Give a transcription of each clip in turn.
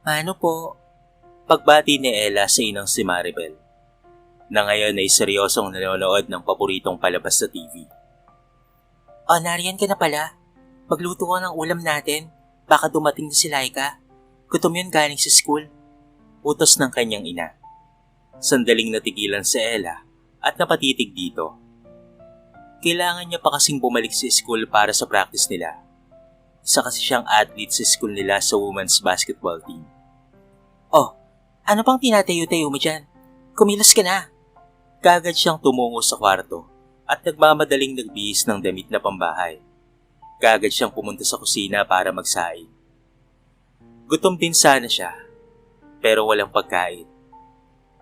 Ano po? Pagbati ni Ella sa inang si Maribel, na ngayon ay seryosong nanonood ng paboritong palabas sa TV. Nariyan ka na pala. Magluto ka ng ulam natin. Baka dumating na si Laika. Gutom yun galing sa school. Utos ng kanyang ina. Sandaling natigilan si Ella at napatitig dito. Kailangan niya pa kasing bumalik sa school para sa practice nila. Isa kasi siyang athlete sa school nila sa women's basketball team. Ano pang tinatayo-tayo mo dyan? Kumilos ka na. Kagad siyang tumungo sa kwarto at nagmamadaling nagbihis ng damit na pambahay. Kagad siyang pumunta sa kusina para magsaing. Gutom din sana siya, pero walang pagkain.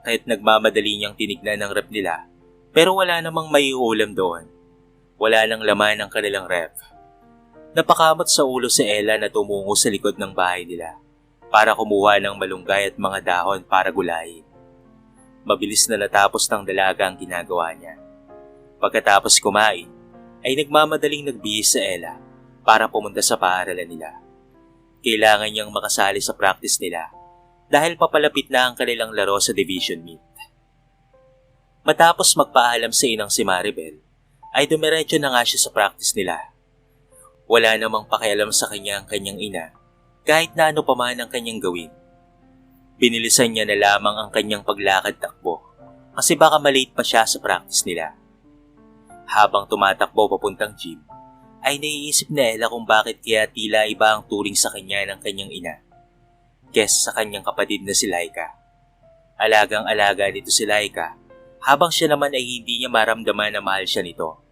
Kahit nagmamadali niyang tinignan ng ref nila, pero wala namang maiulam doon. Wala nang laman ang kanilang ref. Napakamot sa ulo si Ella na tumungo sa likod ng bahay nila para kumuha ng malunggay at mga dahon para gulayin. Mabilis na natapos ng dalaga ang ginagawa niya. Pagkatapos kumain, ay nagmamadaling nagbihis sa Ella para pumunta sa paaralan nila. Kailangan niyang makasali sa practice nila dahil papalapit na ang kanilang laro sa division meet. Matapos magpaalam sa inang si Maribel, ay dumiretso na nga siya sa practice nila. Wala namang pakialam sa kanya ang kanyang ina kahit na ano pa man ang kanyang gawin. Binilisan niya na lamang ang kanyang paglakad-takbo kasi baka malate pa siya sa practice nila. Habang tumatakbo papuntang gym, ay naiisip na Ella kung bakit kaya tila iba ang turing sa kanya ng kanyang ina kesa sa kanyang kapatid na si Laika. Alagang-alaga nito si Laika habang siya naman ay hindi niya maramdaman na mahal siya nito.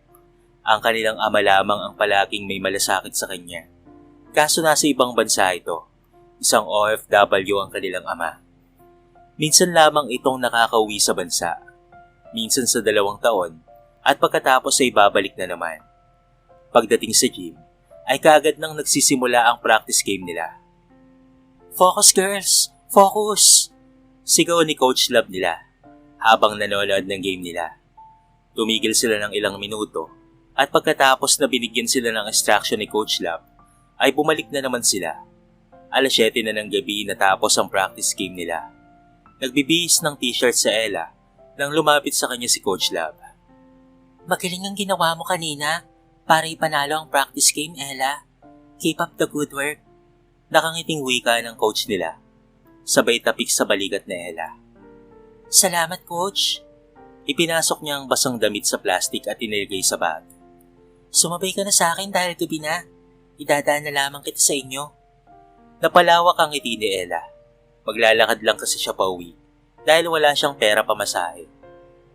Ang kanilang ama lamang ang palaging may malasakit sa kanya. Kaso nasa ibang bansa ito, isang OFW ang kanilang ama. Minsan lamang itong nakakauwi sa bansa, minsan sa 2 taon, at pagkatapos ay babalik na naman. Pagdating sa gym, ay kaagad nang nagsisimula ang practice game nila. Focus girls! Focus! Sigaw ni Coach Love nila habang nanonood ng game nila. Tumigil sila ng ilang minuto at pagkatapos na binigyan sila ng instruction ni Coach Love, ay bumalik na naman sila. 7:00 na ng gabi natapos ang practice game nila. Nagbibihis ng t-shirt sa Ella nang lumapit sa kanya si Coach Love. Magaling ang ginawa mo kanina para ipanalo ang practice game, Ella. Keep up the good work. Nakangiting wika ng coach nila. Sabay tapik sa balikat ni Ella. Salamat, Coach. Ipinasok niya ang basang damit sa plastic at inilagay sa bag. Sumabay ka na sa akin dahil gabi na. Idadaan na lamang kita sa inyo. Napalawak ang ngiti ni Ella. Maglalakad lang kasi siya pauwi dahil wala siyang pera pamasahe.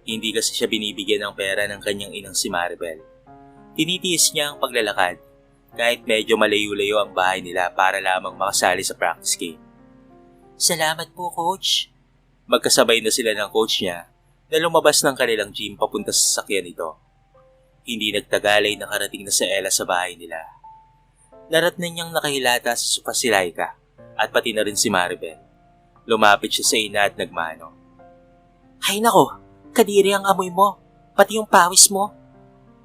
Hindi kasi siya binibigyan ng pera ng kanyang inang si Maribel. Tinitiis niya ang paglalakad kahit medyo malayo-layo ang bahay nila para lamang makasali sa practice game. Salamat po, Coach. Magkasabay na sila ng coach niya na lumabas ng kanilang gym papunta sa sasakyan nito. Hindi nagtagal ay nakarating na si Ella sa bahay nila. Naratnan niyang nakahilata sa sofa si Laika at pati na rin si Maribel. Lumapit siya sa ina at nagmano. Ay nako, kadiri ang amoy mo, pati yung pawis mo.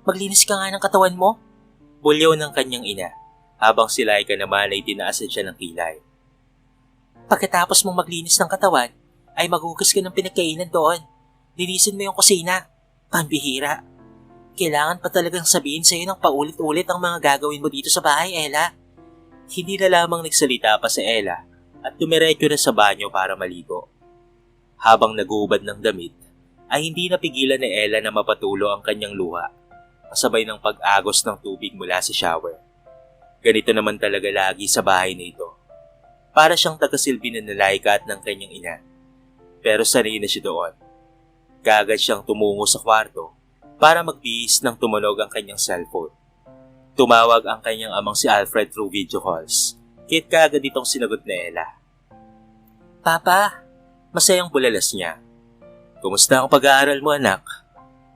Maglinis ka nga ng katawan mo. Bulyaw ng kanyang ina habang si Laika naman ay tinaasan siya ng kilay. Pagkatapos mong maglinis ng katawan, ay maghugas ka ng pinagkainan doon. Linisin mo yung kusina. Pambihira. Kailangan pa talagang sabihin sa'yo ng paulit-ulit ang mga gagawin mo dito sa bahay, Ella. Hindi na lamang nagsalita pa si Ella at dumiretso na sa banyo para maligo. Habang naguubad ng damit, ay hindi napigilan ni Ella na mapatulo ang kanyang luha, kasabay ng pag-agos ng tubig mula sa shower. Ganito naman talaga lagi sa bahay na ito. Para siyang tagasilbi ng Laika at ng kanyang ina. Pero sanay na siya doon. Kaagad siyang tumungo sa kwarto para magbihis nang tumunog ang kanyang cellphone. Tumawag ang kanyang amang si Alfred through video calls, kaya't kaagad itong sinagot ni Ella. Papa, masayang bulalas niya. Kumusta ang pag-aaral mo, anak?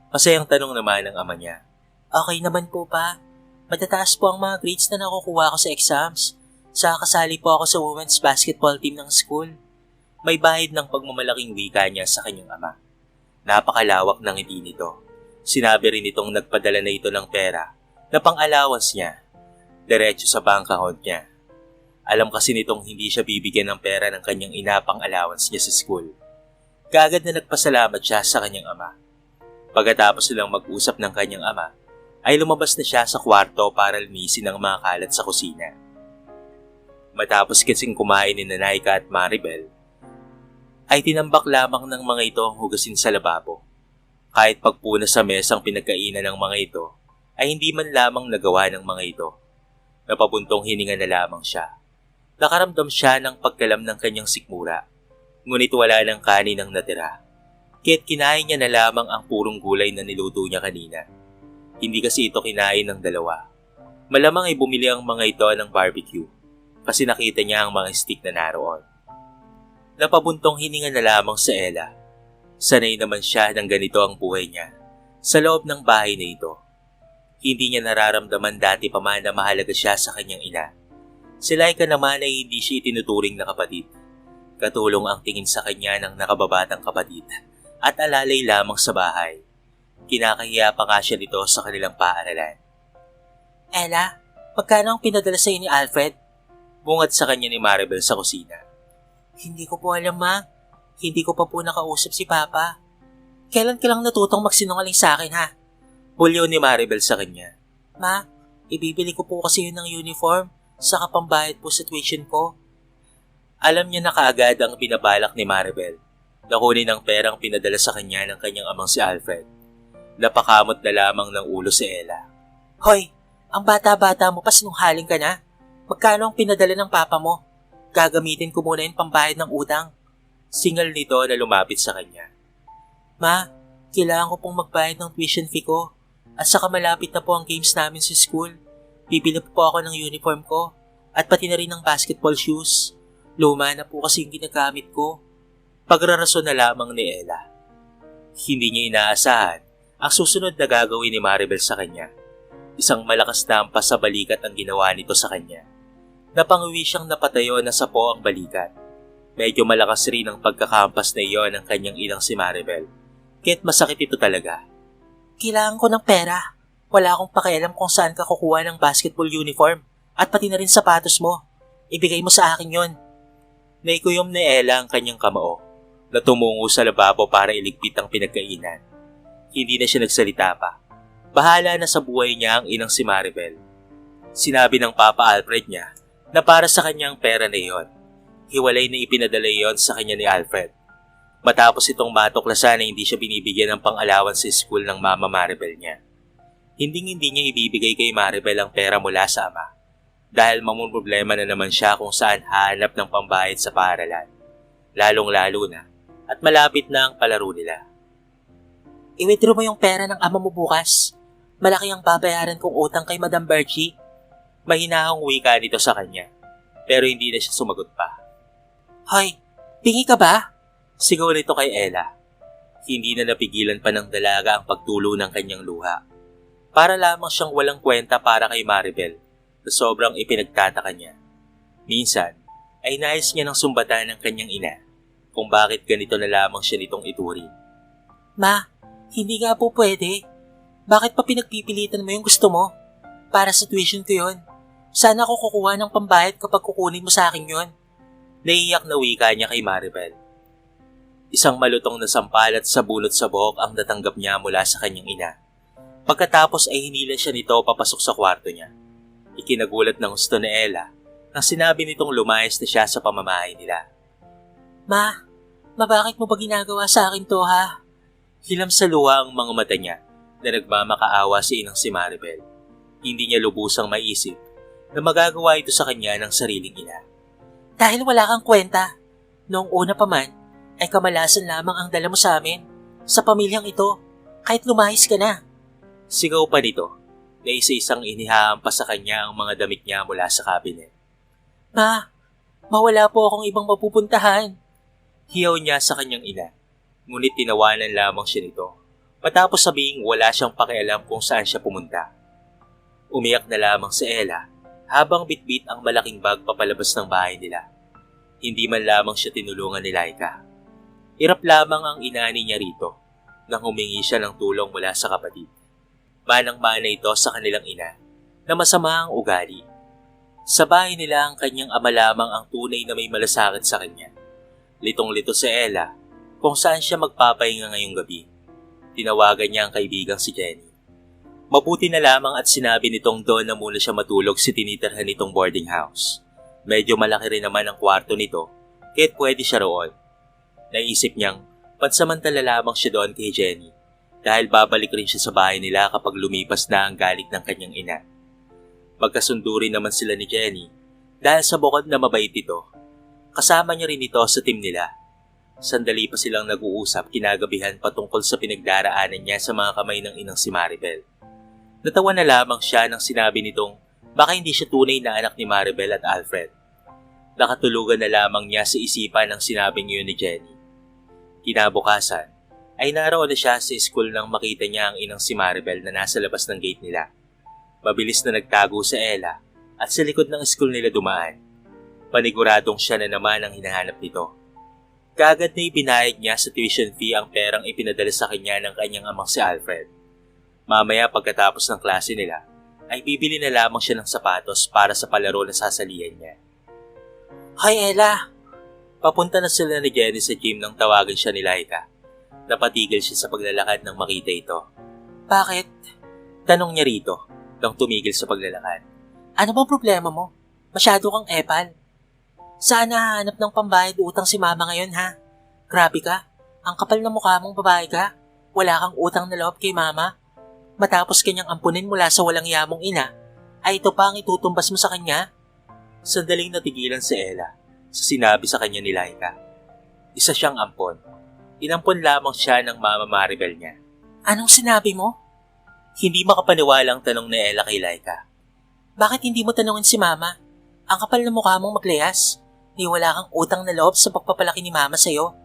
Masayang tanong naman ng ama niya. Okay naman po, pa. Matataas po ang mga grades na nakukuha ko sa exams. Saka kasali po ako sa women's basketball team ng school. May bahid ng pagmamalaking wika niya sa kanyang ama. Napakalawak ng ngiti nito. Sinabi rin itong nagpadala na ito ng pera na pang-allowance niya, diretso sa bank account niya. Alam kasi nitong hindi siya bibigyan ng pera ng kanyang ina pang allowance niya sa school. Kaagad na nagpasalamat siya sa kanyang ama. Pagkatapos nilang mag-usap ng kanyang ama, ay lumabas na siya sa kwarto para linisin ang mga kalat sa kusina. Matapos kasing kumain ni Naika at Maribel, ay tinambak lamang ng mga ito ang hugasin sa lababo. Kahit pagpuna sa mesang pinagkainan ng mga ito, ay hindi man lamang nagawa ng mga ito. Napabuntong hininga na lamang siya. Nakaramdam siya ng pagkalam ng kanyang sikmura, ngunit wala ng kanin ang natira. Kaya't kinain niya na lamang ang purong gulay na niluto niya kanina. Hindi kasi ito kinain ng dalawa. Malamang ay bumili ang mga ito ng barbecue, kasi nakita niya ang mga stick na naroon. Napabuntong hininga na lamang sa Ella. Sanay naman siya ng ganito ang buhay niya sa loob ng bahay na ito. Hindi niya nararamdaman dati pa man na mahalaga siya sa kanyang ina. Si Laika naman ay hindi siya itinuturing na kapatid. Katulong ang tingin sa kanya ng nakababatang kapatid at alalay lamang sa bahay. Kinakahiya pa nga siya nito sa kanilang paaralan. Ella, magkano ang pinadala sa'yo ni Alfred? Bungad sa kanya ni Maribel sa kusina. Hindi ko po alam, ma. Hindi ko pa po nakausap si Papa. Kailan ka lang natutong magsinungaling sa akin, ha? Bulyo ni Maribel sa kanya. Ma, ibibili ko po kasi yun ng uniform sa pambayad po sa tuition ko. Alam niya na kaagad ang binabalak ni Maribel. Nakunin ang perang pinadala sa kanya ng kanyang amang si Alfred. Napakamot na lamang ng ulo si Ella. Hoy, ang bata-bata mo pa, sinunghaling ka na. Magkano ang pinadala ng papa mo? Gagamitin ko muna yung pambayad ng utang. Singal nito na lumapit sa kanya. Ma, kailangan ko pong magbayad ng tuition fee ko. At saka malapit na po ang games namin sa school. Bibili po ako ng uniform ko. At pati na rin ng basketball shoes. Luma na po kasi yung ginagamit ko. Pagrarason na lamang ni Ella. Hindi niya inaasahan ang susunod na gagawin ni Maribel sa kanya. Isang malakas na ampas sa balikat ang ginawa nito sa kanya. Napanguwi siyang napatayo na sa po ang balikat. Medyo malakas rin ang pagkakampas na iyon ng kanyang inang si Maribel. Kaya't masakit ito talaga. Kailangan ko ng pera. Wala akong pakialam kung saan ka kukuha ng basketball uniform. At pati na rin sapatos mo. Ibigay mo sa akin yon. Naikuyom ni Ella ang kanyang kamao na tumungo sa lababo para iligpit ang pinagkainan. Hindi na siya nagsalita pa. Bahala na sa buhay niya ang inang si Maribel. Sinabi ng Papa Alfred niya na para sa kanyang pera na iyon. Hiwalay na ipinadala iyon sa kanya ni Alfred. Matapos itong matuklasan na hindi siya binibigyan ng pang-allowance sa school ng Mama Maribel niya. Hindi niya ibibigay kay Maribel ang pera mula sa ama. Dahil mamumroblema na naman siya kung saan hahanap ng pambayad sa paaralan. Lalong-lalo na at malapit na ang palaro nila. I-withdraw mo yung pera ng ama mo bukas. Malaki ang babayaran kong utang kay Madam Bergie. Mahinahong wika nito sa kanya, pero hindi na siya sumagot pa. Hoy, pingi ka ba? Sigaw nito kay Ella. Hindi na napigilan pa ng dalaga ang pagtulo ng kanyang luha. Para lamang siyang walang kwenta para kay Maribel na sobrang ipinagtataka niya. Minsan, ay nais niya ng sumbatan ng kanyang ina kung bakit ganito na lamang siya nitong ituring. Ma, hindi nga po pwede. Bakit pa pinagpipilitan mo yung gusto mo? Para sa tuition ko yun. Sana ako kukuha ng pambayad kapag kukunin mo sa akin yun. Naiiyak na wika niya kay Maribel. Isang malutong na sampalat sa bunot sa buhok ang natanggap niya mula sa kanyang ina. Pagkatapos ay hinila siya nito papasok sa kwarto niya. Ikinagulat ng gusto ni Ella nang sinabi nitong lumayas na siya sa pamamahay nila. Ma, bakit mo ba ginagawa sa akin to, ha? Hilam sa luha ang mga mata niya na nagmamakaawa si inang si Maribel. Hindi niya lubusang maisip na magagawa ito sa kanya ng sariling ina. Dahil wala kang kwenta. Noong una pa man, ay kamalasan lamang ang dala mo sa amin, sa pamilyang ito, kahit lumayas ka na. Sigaw pa nito na isa-isang inihahampas sa kanya ang mga damit niya mula sa cabinet. Ma, mawala po akong ibang mapupuntahan. Hiyaw niya sa kanyang ina, ngunit tinawanan lamang siya nito matapos sabihing wala siyang pakialam kung saan siya pumunta. Umiyak na lamang si Ella habang bitbit ang malaking bag papalabas ng bahay nila. Hindi man lamang siya tinulungan ni Laika. Irap lamang ang inani niya rito nang humingi siya ng tulong mula sa kapatid. Manang-mana ito sa kanilang ina na masama ang ugali. Sa bahay nila ang kanyang ama lamang ang tunay na may malasakit sa kanya. Litong-lito si Ella kung saan siya magpapahinga ngayong gabi. Tinawagan niya ang kaibigang si Jenny. Mabuti na lamang at sinabi nitong doon na muna siya matulog si tinitirhan nitong boarding house. Medyo malaki rin naman ang kwarto nito, kaya't pwede siya roon. Naisip niyang pansamantala lamang siya doon kay Jenny dahil babalik rin siya sa bahay nila kapag lumipas na ang galit ng kanyang ina. Magkasundo rin naman sila ni Jenny dahil sa bukod na mabait ito, kasama niya rin ito sa team nila. Sandali pa silang nag-uusap kinagabihan patungkol sa pinagdaraanan niya sa mga kamay ng inang si Maribel. Natawa na lamang siya nang sinabi nitong baka hindi siya tunay na anak ni Maribel at Alfred. Nakatulugan na lamang niya sa isipan ng sinabing yun ni Jenny. Kinabukasan ay naroon na siya sa school nang makita niya ang inang si Maribel na nasa labas ng gate nila. Mabilis na nagtago sa Ella at sa likod ng school nila dumaan. Paniguradong siya na naman ang hinahanap nito. Kaagad na ibinayad niya sa tuition fee ang perang ipinadala sa kanya ng kanyang amang si Alfred. Mamaya pagkatapos ng klase nila, ay bibili na lamang siya ng sapatos para sa palaro na sasalihan niya. Hoy Ella! Papunta na sila ni Jenny sa gym nang tawagan siya ni Laika. Napatigil siya sa paglalakad nang makita ito. Bakit? Tanong niya rito nang tumigil sa paglalakad. Ano bang problema mo? Masyado kang epal. Saan nahanap ng pambayad utang si mama ngayon ha? Grabe ka, ang kapal na mukha mong babae ka. Wala kang utang na loob kay mama. Matapos kanyang ampunin mula sa walang yamong ina, ay ito pa ang itutumbas mo sa kanya? Sandaling natigilan si Ella sa sinabi sa kanya ni Laika. Isa siyang ampon. Inampon lamang siya ng mama Maribel niya. Anong sinabi mo? Hindi makapaniwalang tanong ni Ella kay Laika. Bakit hindi mo tanungin si mama? Ang kapal na mukha mong maglayas. Di wala kang utang na loob sa pagpapalaki ni mama sa'yo.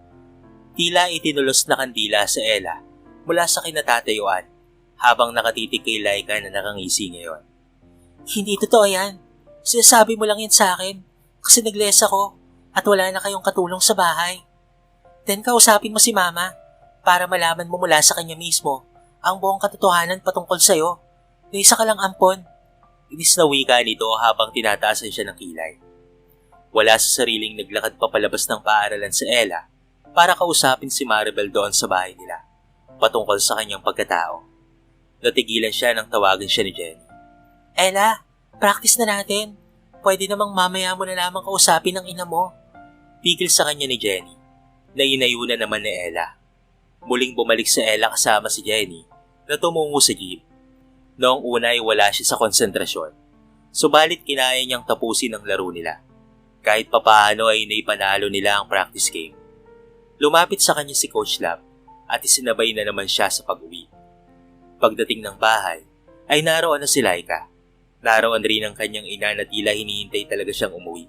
Tila itinulos na kandila sa Ella mula sa kinatatayuan habang nakatitig kay Laika na nakangisi ngayon. Hindi totoo yan. Sinasabi mo lang yan sa akin kasi nagles ako at wala na kayong katulong sa bahay. Then kausapin mo si mama para malaman mo mula sa kanya mismo ang buong katotohanan patungkol sa'yo na isa ka lang ampon. Inis na wika nito habang tinataasan siya ng kilay. Wala sa sariling naglakad papalabas ng paaralan sa Ella para kausapin si Maribel doon sa bahay nila patungkol sa kanyang pagkatao. Natigilan siya nang tawagin siya ni Jenny. Ella, practice na natin. Pwede namang mamaya mo na lamang kausapin ng ina mo. Pigil sa kanya ni Jenny. Nainayo na naman ni Ella. Muling bumalik sa Ella kasama si Jenny na tumungo sa jeep. Noong una ay wala siya sa konsentrasyon. Subalit kinaya niyang tapusin ang laro nila. Kahit papaano ay naipanalo nila ang practice game. Lumapit sa kanya si Coach Lab at isinabay na naman siya sa pag-uwi. Pagdating ng bahay ay naroon na si Laika. Naroon rin ang kanyang ina na tila hinihintay talaga siyang umuwi.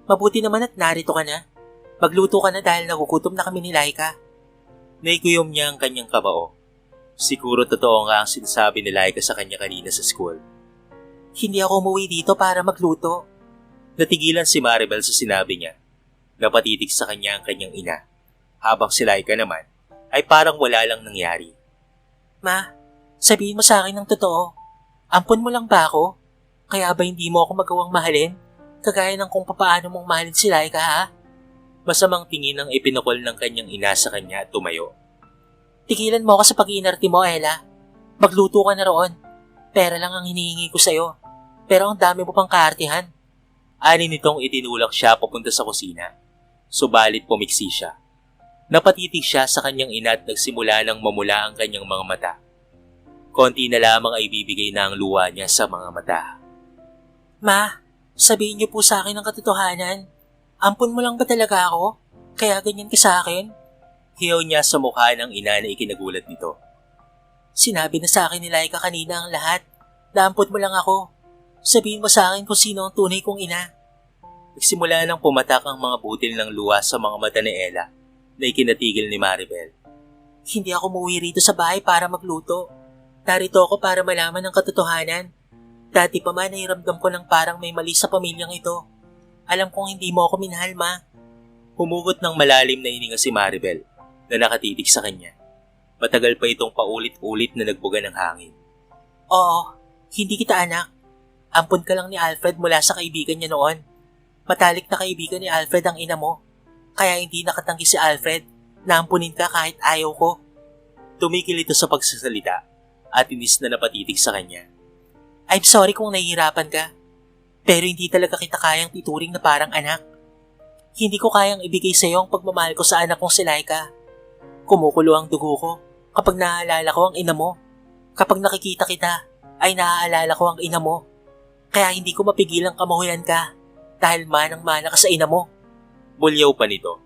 Mabuti naman at narito ka na. Magluto ka na dahil nagugutom na kami ni Laika. Naikuyom niya ang kanyang kabao. Siguro totoo nga ang sinasabi ni Laika sa kanya kanina sa school. Hindi ako umuwi dito para magluto. Natigilan si Maribel sa sinabi niya. Napatitig sa kanya ang kanyang ina. Habang si Laika naman ay parang wala lang nangyari. Ma, sabihin mo sa akin ng totoo. Ampon mo lang ba ako? Kaya ba hindi mo ako magawang mahalin? Kagaya ng kung papaano mong mahalin si Laika ha? Masamang tingin ang ipinukol ng kanyang ina sa kanya at tumayo. Tigilan mo ako sa pag-iinarte mo, Ella. Magluto ka na roon. Pera lang ang hinihingi ko sa'yo. Pero ang dami mo pang kaartihan. Ani nitong itinulak siya papunta sa kusina. Subalit pumiksi siya. Napatitig siya sa kanyang ina at nagsimula ng mamula ang kanyang mga mata. Konti na lamang ay bibigay na ang luha niya sa mga mata. Ma, sabihin niyo po sa akin ang katotohanan. Ampon mo lang ba talaga ako? Kaya ganyan ka sa akin? Hiyaw niya sa mukha ng ina na ikinagulat nito. Sinabi na sa akin ni Laika kanina ang lahat. Naampon mo lang ako. Sabihin mo sa akin kung sino ang tunay kong ina. Nagsimula nang pumatak ang mga butil ng luha sa mga mata ni Ella na ikinatigil ni Maribel. Hindi ako umuwi rito sa bahay para magluto. Narito ako para malaman ang katotohanan. Dati pa man nairamdam ko ng parang may mali sa pamilyang ito. Alam kong hindi mo ako minahal, Ma. Humugot ng malalim na hininga si Maribel na nakatitig sa kanya. Matagal pa itong paulit-ulit na nagbuga ng hangin. Oo, hindi kita anak. Ampon ka lang ni Alfred mula sa kaibigan niya noon. Matalik na kaibigan ni Alfred ang ina mo. Kaya hindi nakatanggi si Alfred na ampunin ka kahit ayaw ko. Tumigil ito sa pagsasalita at inis na napatitig sa kanya. I'm sorry kung nahihirapan ka. Pero hindi talaga kita kayang ituring na parang anak. Hindi ko kayang ibigay sa iyo ang pagmamahal ko sa anak kong si Laika. Kumukulo ang dugo ko kapag naaalala ko ang ina mo. Kapag nakikita kita, ay naaalala ko ang ina mo. Kaya hindi ko mapigilang kamuhuyan ka dahil manang-mana ka sa ina mo. Bulyaw pa nito.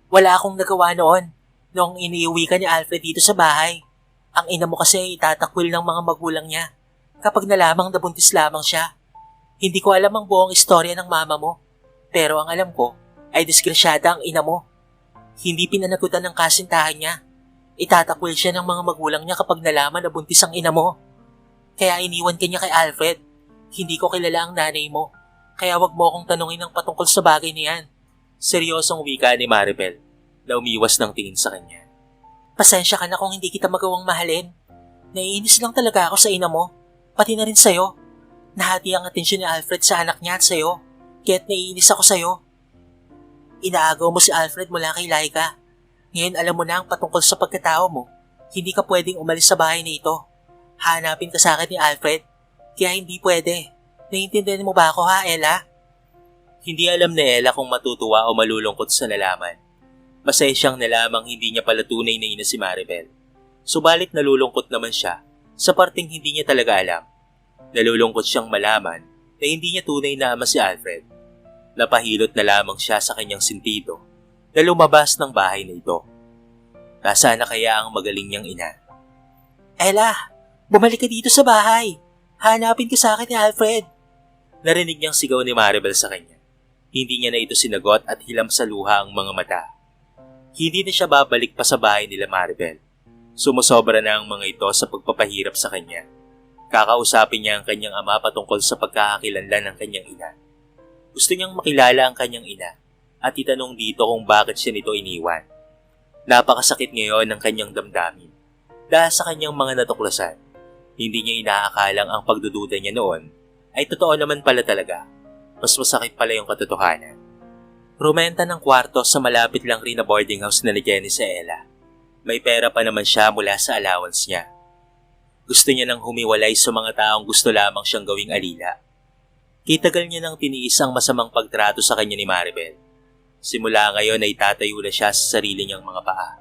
Wala akong nagawa noon noong iniuwi ka ni Alfred dito sa bahay. Ang ina mo kasi ay itatakwil ng mga magulang niya kapag nalamang nabuntis lamang siya. Hindi ko alam ang buong istorya ng mama mo, pero ang alam ko ay diskresyada ang ina mo. Hindi pinanagutan ng kasintahan niya. Itatakwil siya ng mga magulang niya kapag nalaman na buntis ang ina mo. Kaya iniwan ka niya kay Alfred. Hindi ko kilala ang nanay mo, kaya wag mo akong tanungin ng patungkol sa bagay niyan. Seryosong wika ni Maribel na umiwas ng tingin sa kanya. Pasensya ka na kung hindi kita magawang mahalin. Naiinis lang talaga ako sa ina mo, pati na rin sa'yo. Nahati ang atensyon ni Alfred sa anak niya at sa'yo, kaya't naiinis ako sa'yo. Inaagaw mo si Alfred mula kay Laika. Ngayon alam mo na ang patungkol sa pagkatao mo. Hindi ka pwedeng umalis sa bahay na ito. Hanapin ka sa akin ni Alfred, kaya hindi pwede. Naiintindihan mo ba ako ha, Ella? Hindi alam ni Ella kung matutuwa o malulungkot sa nalaman. Masaya siyang nalamang hindi niya pala tunay na ina si Maribel. Subalit nalulungkot naman siya sa parting hindi niya talaga alam. Nalulungkot siyang malaman na hindi niya tunay na ama si Alfred. Napahilot na lamang siya sa kanyang sentido na lumabas ng bahay na ito. Nasaan na kaya ang magaling niyang ina? Ella, bumalik ka dito sa bahay. Hanapin ka sa akin ni Alfred. Narinig niyang sigaw ni Maribel sa kanya. Hindi niya na ito sinagot at hilam sa luha ang mga mata. Hindi na siya babalik pa sa bahay nila Maribel. Sumusobra na ang mga ito sa pagpapahirap sa kanya. Kakausapin niya ang kanyang ama patungkol sa pagkakakilanlan ng kanyang ina. Gusto niyang makilala ang kanyang ina at itanong dito kung bakit siya nito iniwan. Napakasakit ngayon ng kanyang damdamin dahil sa kanyang mga natuklasan. Hindi niya inaakalang ang pagdududa niya noon ay totoo naman pala talaga. Mas masakit pala yung katotohanan. Rumenta ng kwarto sa malapit lang rin na boarding house na ni Jenny sa Ella. May pera pa naman siya mula sa allowance niya. Gusto niya nang humiwalay sa mga taong gusto lamang siyang gawing alila. Kitagal niya nang tiniis ang masamang pagtrato sa kanya ni Maribel. Simula ngayon ay tatayo na siya sa sarili niyang mga paa.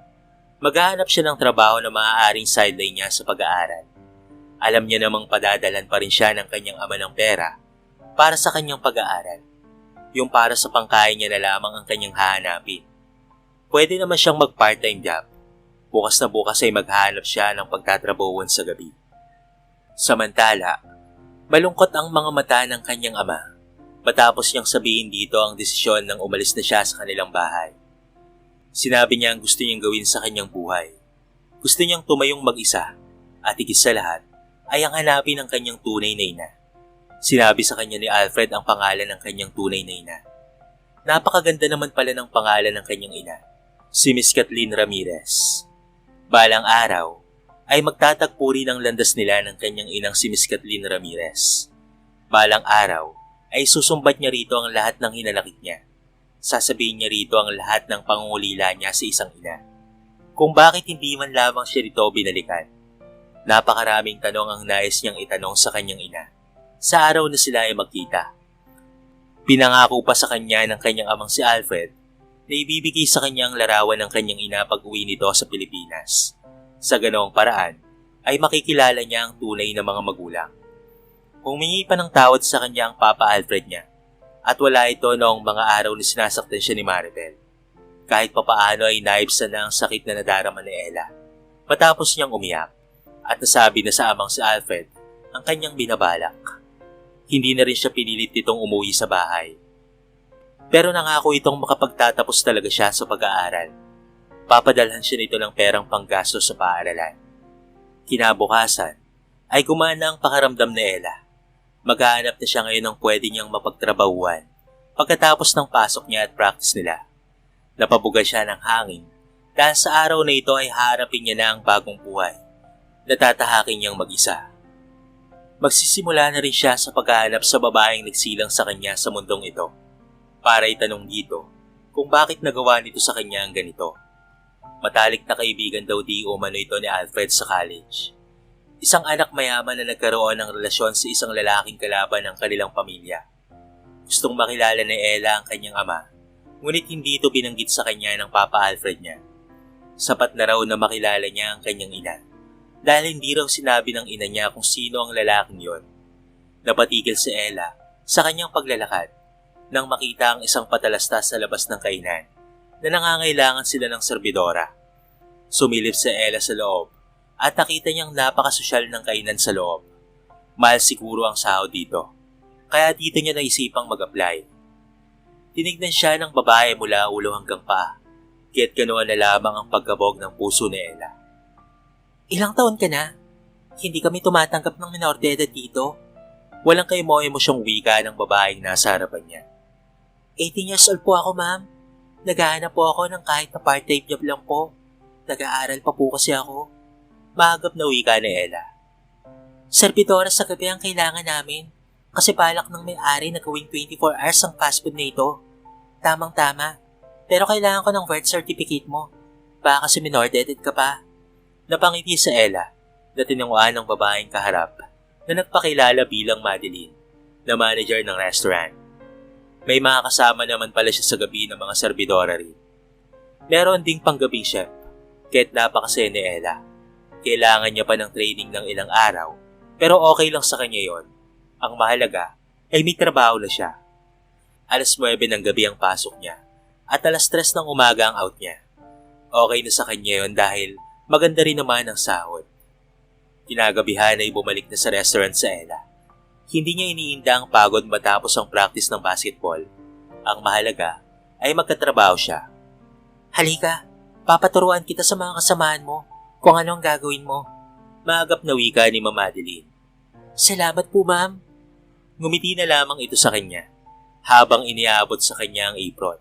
Maghahanap siya ng trabaho na maaaring sideline niya sa pag-aaral. Alam niya namang padadalan pa rin siya ng kanyang ama ng pera para sa kanyang pag-aaral. Yung para sa pangkain niya na lamang ang kanyang hahanapin. Pwede naman siyang mag-part-time job. Bukas na bukas ay maghahanap siya ng pagtatrabahuan sa gabi. Samantala, malungkot ang mga mata ng kanyang ama matapos niyang sabihin dito ang desisyon nang umalis na siya sa kanilang bahay. Sinabi niya ang gusto niyang gawin sa kanyang buhay. Gusto niyang tumayong mag-isa at higit sa lahat ay ang hanapin ang kanyang tunay na ina. Sinabi sa kanya ni Alfred ang pangalan ng kanyang tunay na ina. Napakaganda naman pala ng pangalan ng kanyang ina, si Miss Kathleen Ramirez. Balang araw ay magtatagpo rin ang landas nila ng kanyang inang si Miss Kathleen Ramirez. Balang araw ay susumbat niya rito ang lahat ng hinanakit niya. Sasabihin niya rito ang lahat ng pangungulila niya sa isang ina. Kung bakit hindi man lamang siya rito binalikan. Napakaraming tanong ang nais niyang itanong sa kanyang ina sa araw na sila ay magkita. Pinangako pa sa kanya ng kanyang amang si Alfred na ibibigay sa kanya ang larawan ng kanyang ina pag uwi nito sa Pilipinas. Sa ganoong paraan ay makikilala niya ang tunay na mga magulang. Humingi pa ng tawad sa kanya ang Papa Alfred niya at wala ito noong mga araw na sinasaktan siya ni Maribel. Kahit papaano ay naibsan na ang sakit na nadarama ni Ella. Matapos niyang umiyak at nasabi na sa amang si Alfred ang kanyang binabalak. Hindi na rin siya pinilit nitong umuwi sa bahay. Pero nangako itong makapagtatapos talaga siya sa pag-aaral. Papadalhan siya nito ng perang panggastos sa paaralan. Kinabukasan ay gumana ang pakaramdam ni Ella. Maghahanap na siya ngayon ng pwede niyang mapagtrabahuan pagkatapos ng pasok niya at practice nila. Napabuga siya ng hangin dahil sa araw na ito ay harapin niya na ang bagong buhay. Natatahakin niyang mag-isa. Magsisimula na rin siya sa paghahanap sa babaeng nagsilang sa kanya sa mundong ito para itanong dito kung bakit nagawa nito sa kanya ang ganito. Matalik na kaibigan daw di umano ito ni Alfred sa college. Isang anak mayaman na nagkaroon ng relasyon sa isang lalaking kalaban ng kanilang pamilya. Gustong makilala ni Ella ang kanyang ama, ngunit hindi ito binanggit sa kanya ng Papa Alfred niya. Sapat na raw na makilala niya ang kanyang ina, dahil hindi raw sinabi ng ina niya kung sino ang lalaking yon. Napatigil si Ella sa kanyang paglalakad nang makita ang isang patalastas sa labas ng kainan na nangangailangan sila ng serbidora. Sumilip si Ella sa loob at nakita niyang napakasosyal ng kainan sa loob. Mahal siguro ang sahod dito, kaya dito niya naisipang mag-apply. Tinignan siya ng babae mula ulo hanggang paa, kaya't ganoon na lamang ang pagkabog ng puso ni Ella. Ilang taon ka na? Hindi kami tumatanggap ng minor de edad dito. Walang kaimo-emosyong wika ng babaeng nasa harapan niya. 18 years old po ako, ma'am. Naghahanap po ako ng kahit na part-time job lang po. Nag-aaral pa po kasi ako. Mahagap na wika ni Ella. Serbidora sa gabi ang kailangan namin kasi balak ng may-ari na gawing 24 hours ang fast food na ito. Tamang-tama. Pero kailangan ko ng birth certificate mo. Baka kasi minor de edad ka pa. Napangiti sa Ella na tinanguan ng babaeng kaharap na nagpakilala bilang Madeline, na manager ng restaurant. May mga kasama naman pala siya sa gabi ng mga serbidora rin. Meron ding panggabing chef, kahit napakasaya ni Ella. Kailangan niya pa ng training ng ilang araw, pero okay lang sa kanya yon. Ang mahalaga ay may trabaho na siya. 9:00 ng gabi ang pasok niya at 3:00 ng umaga ang out niya. Okay na sa kanya yon dahil maganda rin naman ang sahod. Kinagabihan ay bumalik na sa restaurant sa Ella. Hindi niya iniinda ang pagod matapos ang practice ng basketball. Ang mahalaga ay magkatrabaho siya. Halika, papaturuan kita sa mga kasamahan mo kung ano ang gagawin mo. Maagap na wika ni Ma'am Madeline. Salamat po, ma'am. Ngumiti na lamang ito sa kanya habang iniabot sa kanya ang apron.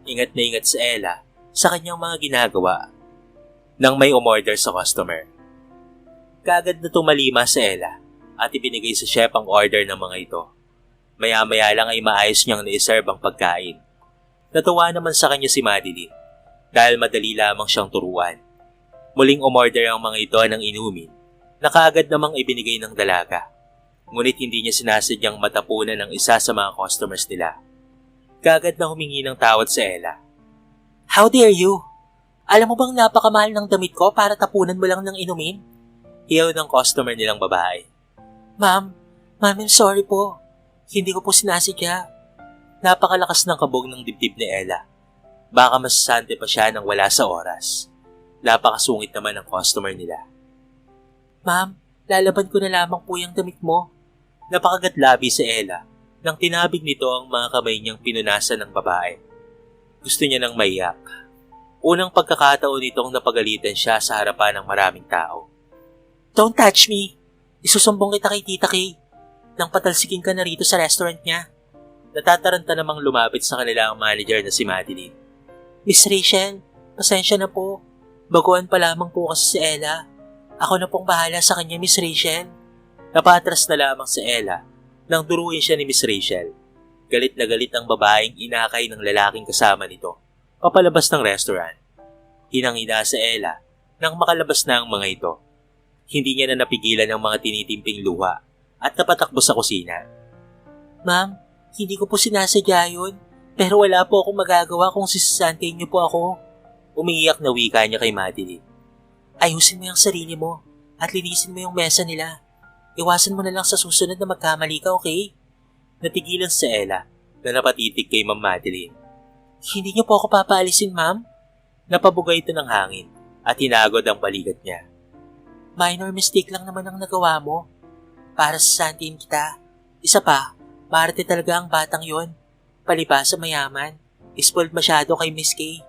Ingat na ingat si Ella sa kanyang mga ginagawa nang may umorder sa customer. Kaagad na tumalima si Ella at ibinigay sa chef ang order ng mga ito. Maya-maya lang ay maayos niyang na-serve ang pagkain. Natuwa naman sa kanya si Madeline dahil madali lamang siyang turuan. Muling umorder ang mga ito ng inumin na kaagad namang ibinigay ng dalaga. Ngunit hindi niya sinasadyang matapunan ng isa sa mga customers nila. Kaagad na humingi ng tawad sa Ella. How dare you? Alam mo bang napakamahal ng damit ko para tapunan mo lang ng inumin? Hiyaw ng customer nilang babae. Ma'am, I'm sorry po. Hindi ko po sinasadya. Napakalakas ng kabog ng dibdib ni Ella. Baka masasante pa siya nang wala sa oras. Napakasungit naman ang customer nila. Ma'am, lalaban ko na lamang po yung damit mo. Napakagatlabi si Ella nang tinabig nito ang mga kamay niyang pinunasan ng babae. Gusto niya nang maiyak. Unang pagkakataon nitong napagalitan siya sa harapan ng maraming tao. Don't touch me! Isusumbong kita kay Tita Kay nang patalsikin ka na rito sa restaurant niya. Natataranta namang lumapit sa kanila ang manager na si Madeline. Miss Rachel, pasensya na po. Baguhan pa lamang po kasi si Ella. Ako na pong bahala sa kanya, Miss Rachel. Napatras na lamang si Ella nang duruin siya ni Miss Rachel. Galit na galit ang babaeng inakay ng lalaking kasama nito papalabas ng restaurant. Hinang-hina si Ella nang makalabas na ang mga ito. Hindi niya na napigilan ang mga tinitimping luha at napatakbo sa kusina. Ma'am, hindi ko po sinasadya yun, pero wala po akong magagawa kung sisasantayin niyo po ako. Umiiyak na wika niya kay Madeline. Ayusin mo yung sarili mo at linisin mo yung mesa nila. Iwasan mo na lang sa susunod na magkamali ka, okay? Natigilan si Ella na napatitig kay Ma'am Madeline. Hindi niyo po ako papaalisin, ma'am? Napabugay ito ng hangin at hinagod ang balikat niya. Minor mistake lang naman ang nagawa mo. Para sasantayin kita. Isa pa, maarte talaga ang batang yon. Palibasa mayaman. Spoiled masyado kay Miss Kay.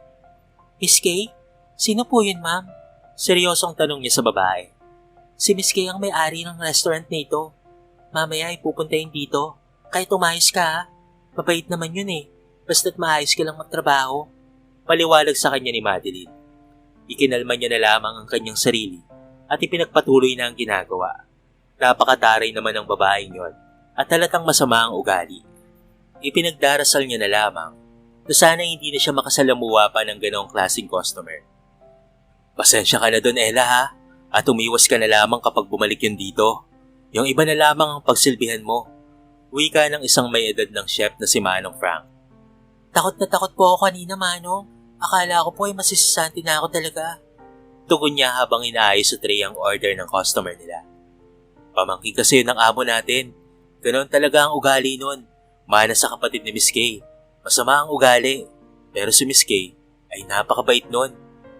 Miss Kay? Sino po yun, ma'am? Seryosong tanong niya sa babae. Si Miss Kay ang may-ari ng restaurant na ito. Mamaya ay pupuntahin dito. Kahit umayos ka ha. Mabait naman yun eh. Basta't maayos ka lang magtrabaho. Paliwalag sa kanya ni Madeline. Ikinalma niya na lamang ang kanyang sarili at ipinagpatuloy na ang ginagawa. Napakataray naman ng babaeng yon at halatang masama ang ugali. Ipinagdarasal niya na lamang na sana hindi na siya makasalamuha pa ng ganoong klaseng customer. Pasensya ka na doon, Ella, ha? At umiwas ka na lamang kapag bumalik yun dito. Yung iba na lamang ang pagsilbihan mo. Wika ng isang may edad ng chef na si Manong Frank. Takot na takot po ako kanina, Manong. Akala ko po ay masisisanti na ako talaga. Tugon niya habang inaayos sa tray ang order ng customer nila. Pamangkin kasi yun ng amo natin. Ganon talaga ang ugali nun. Mana sa kapatid ni Miss Kay. Masama ang ugali. Pero si Miss Kay ay napakabait nun.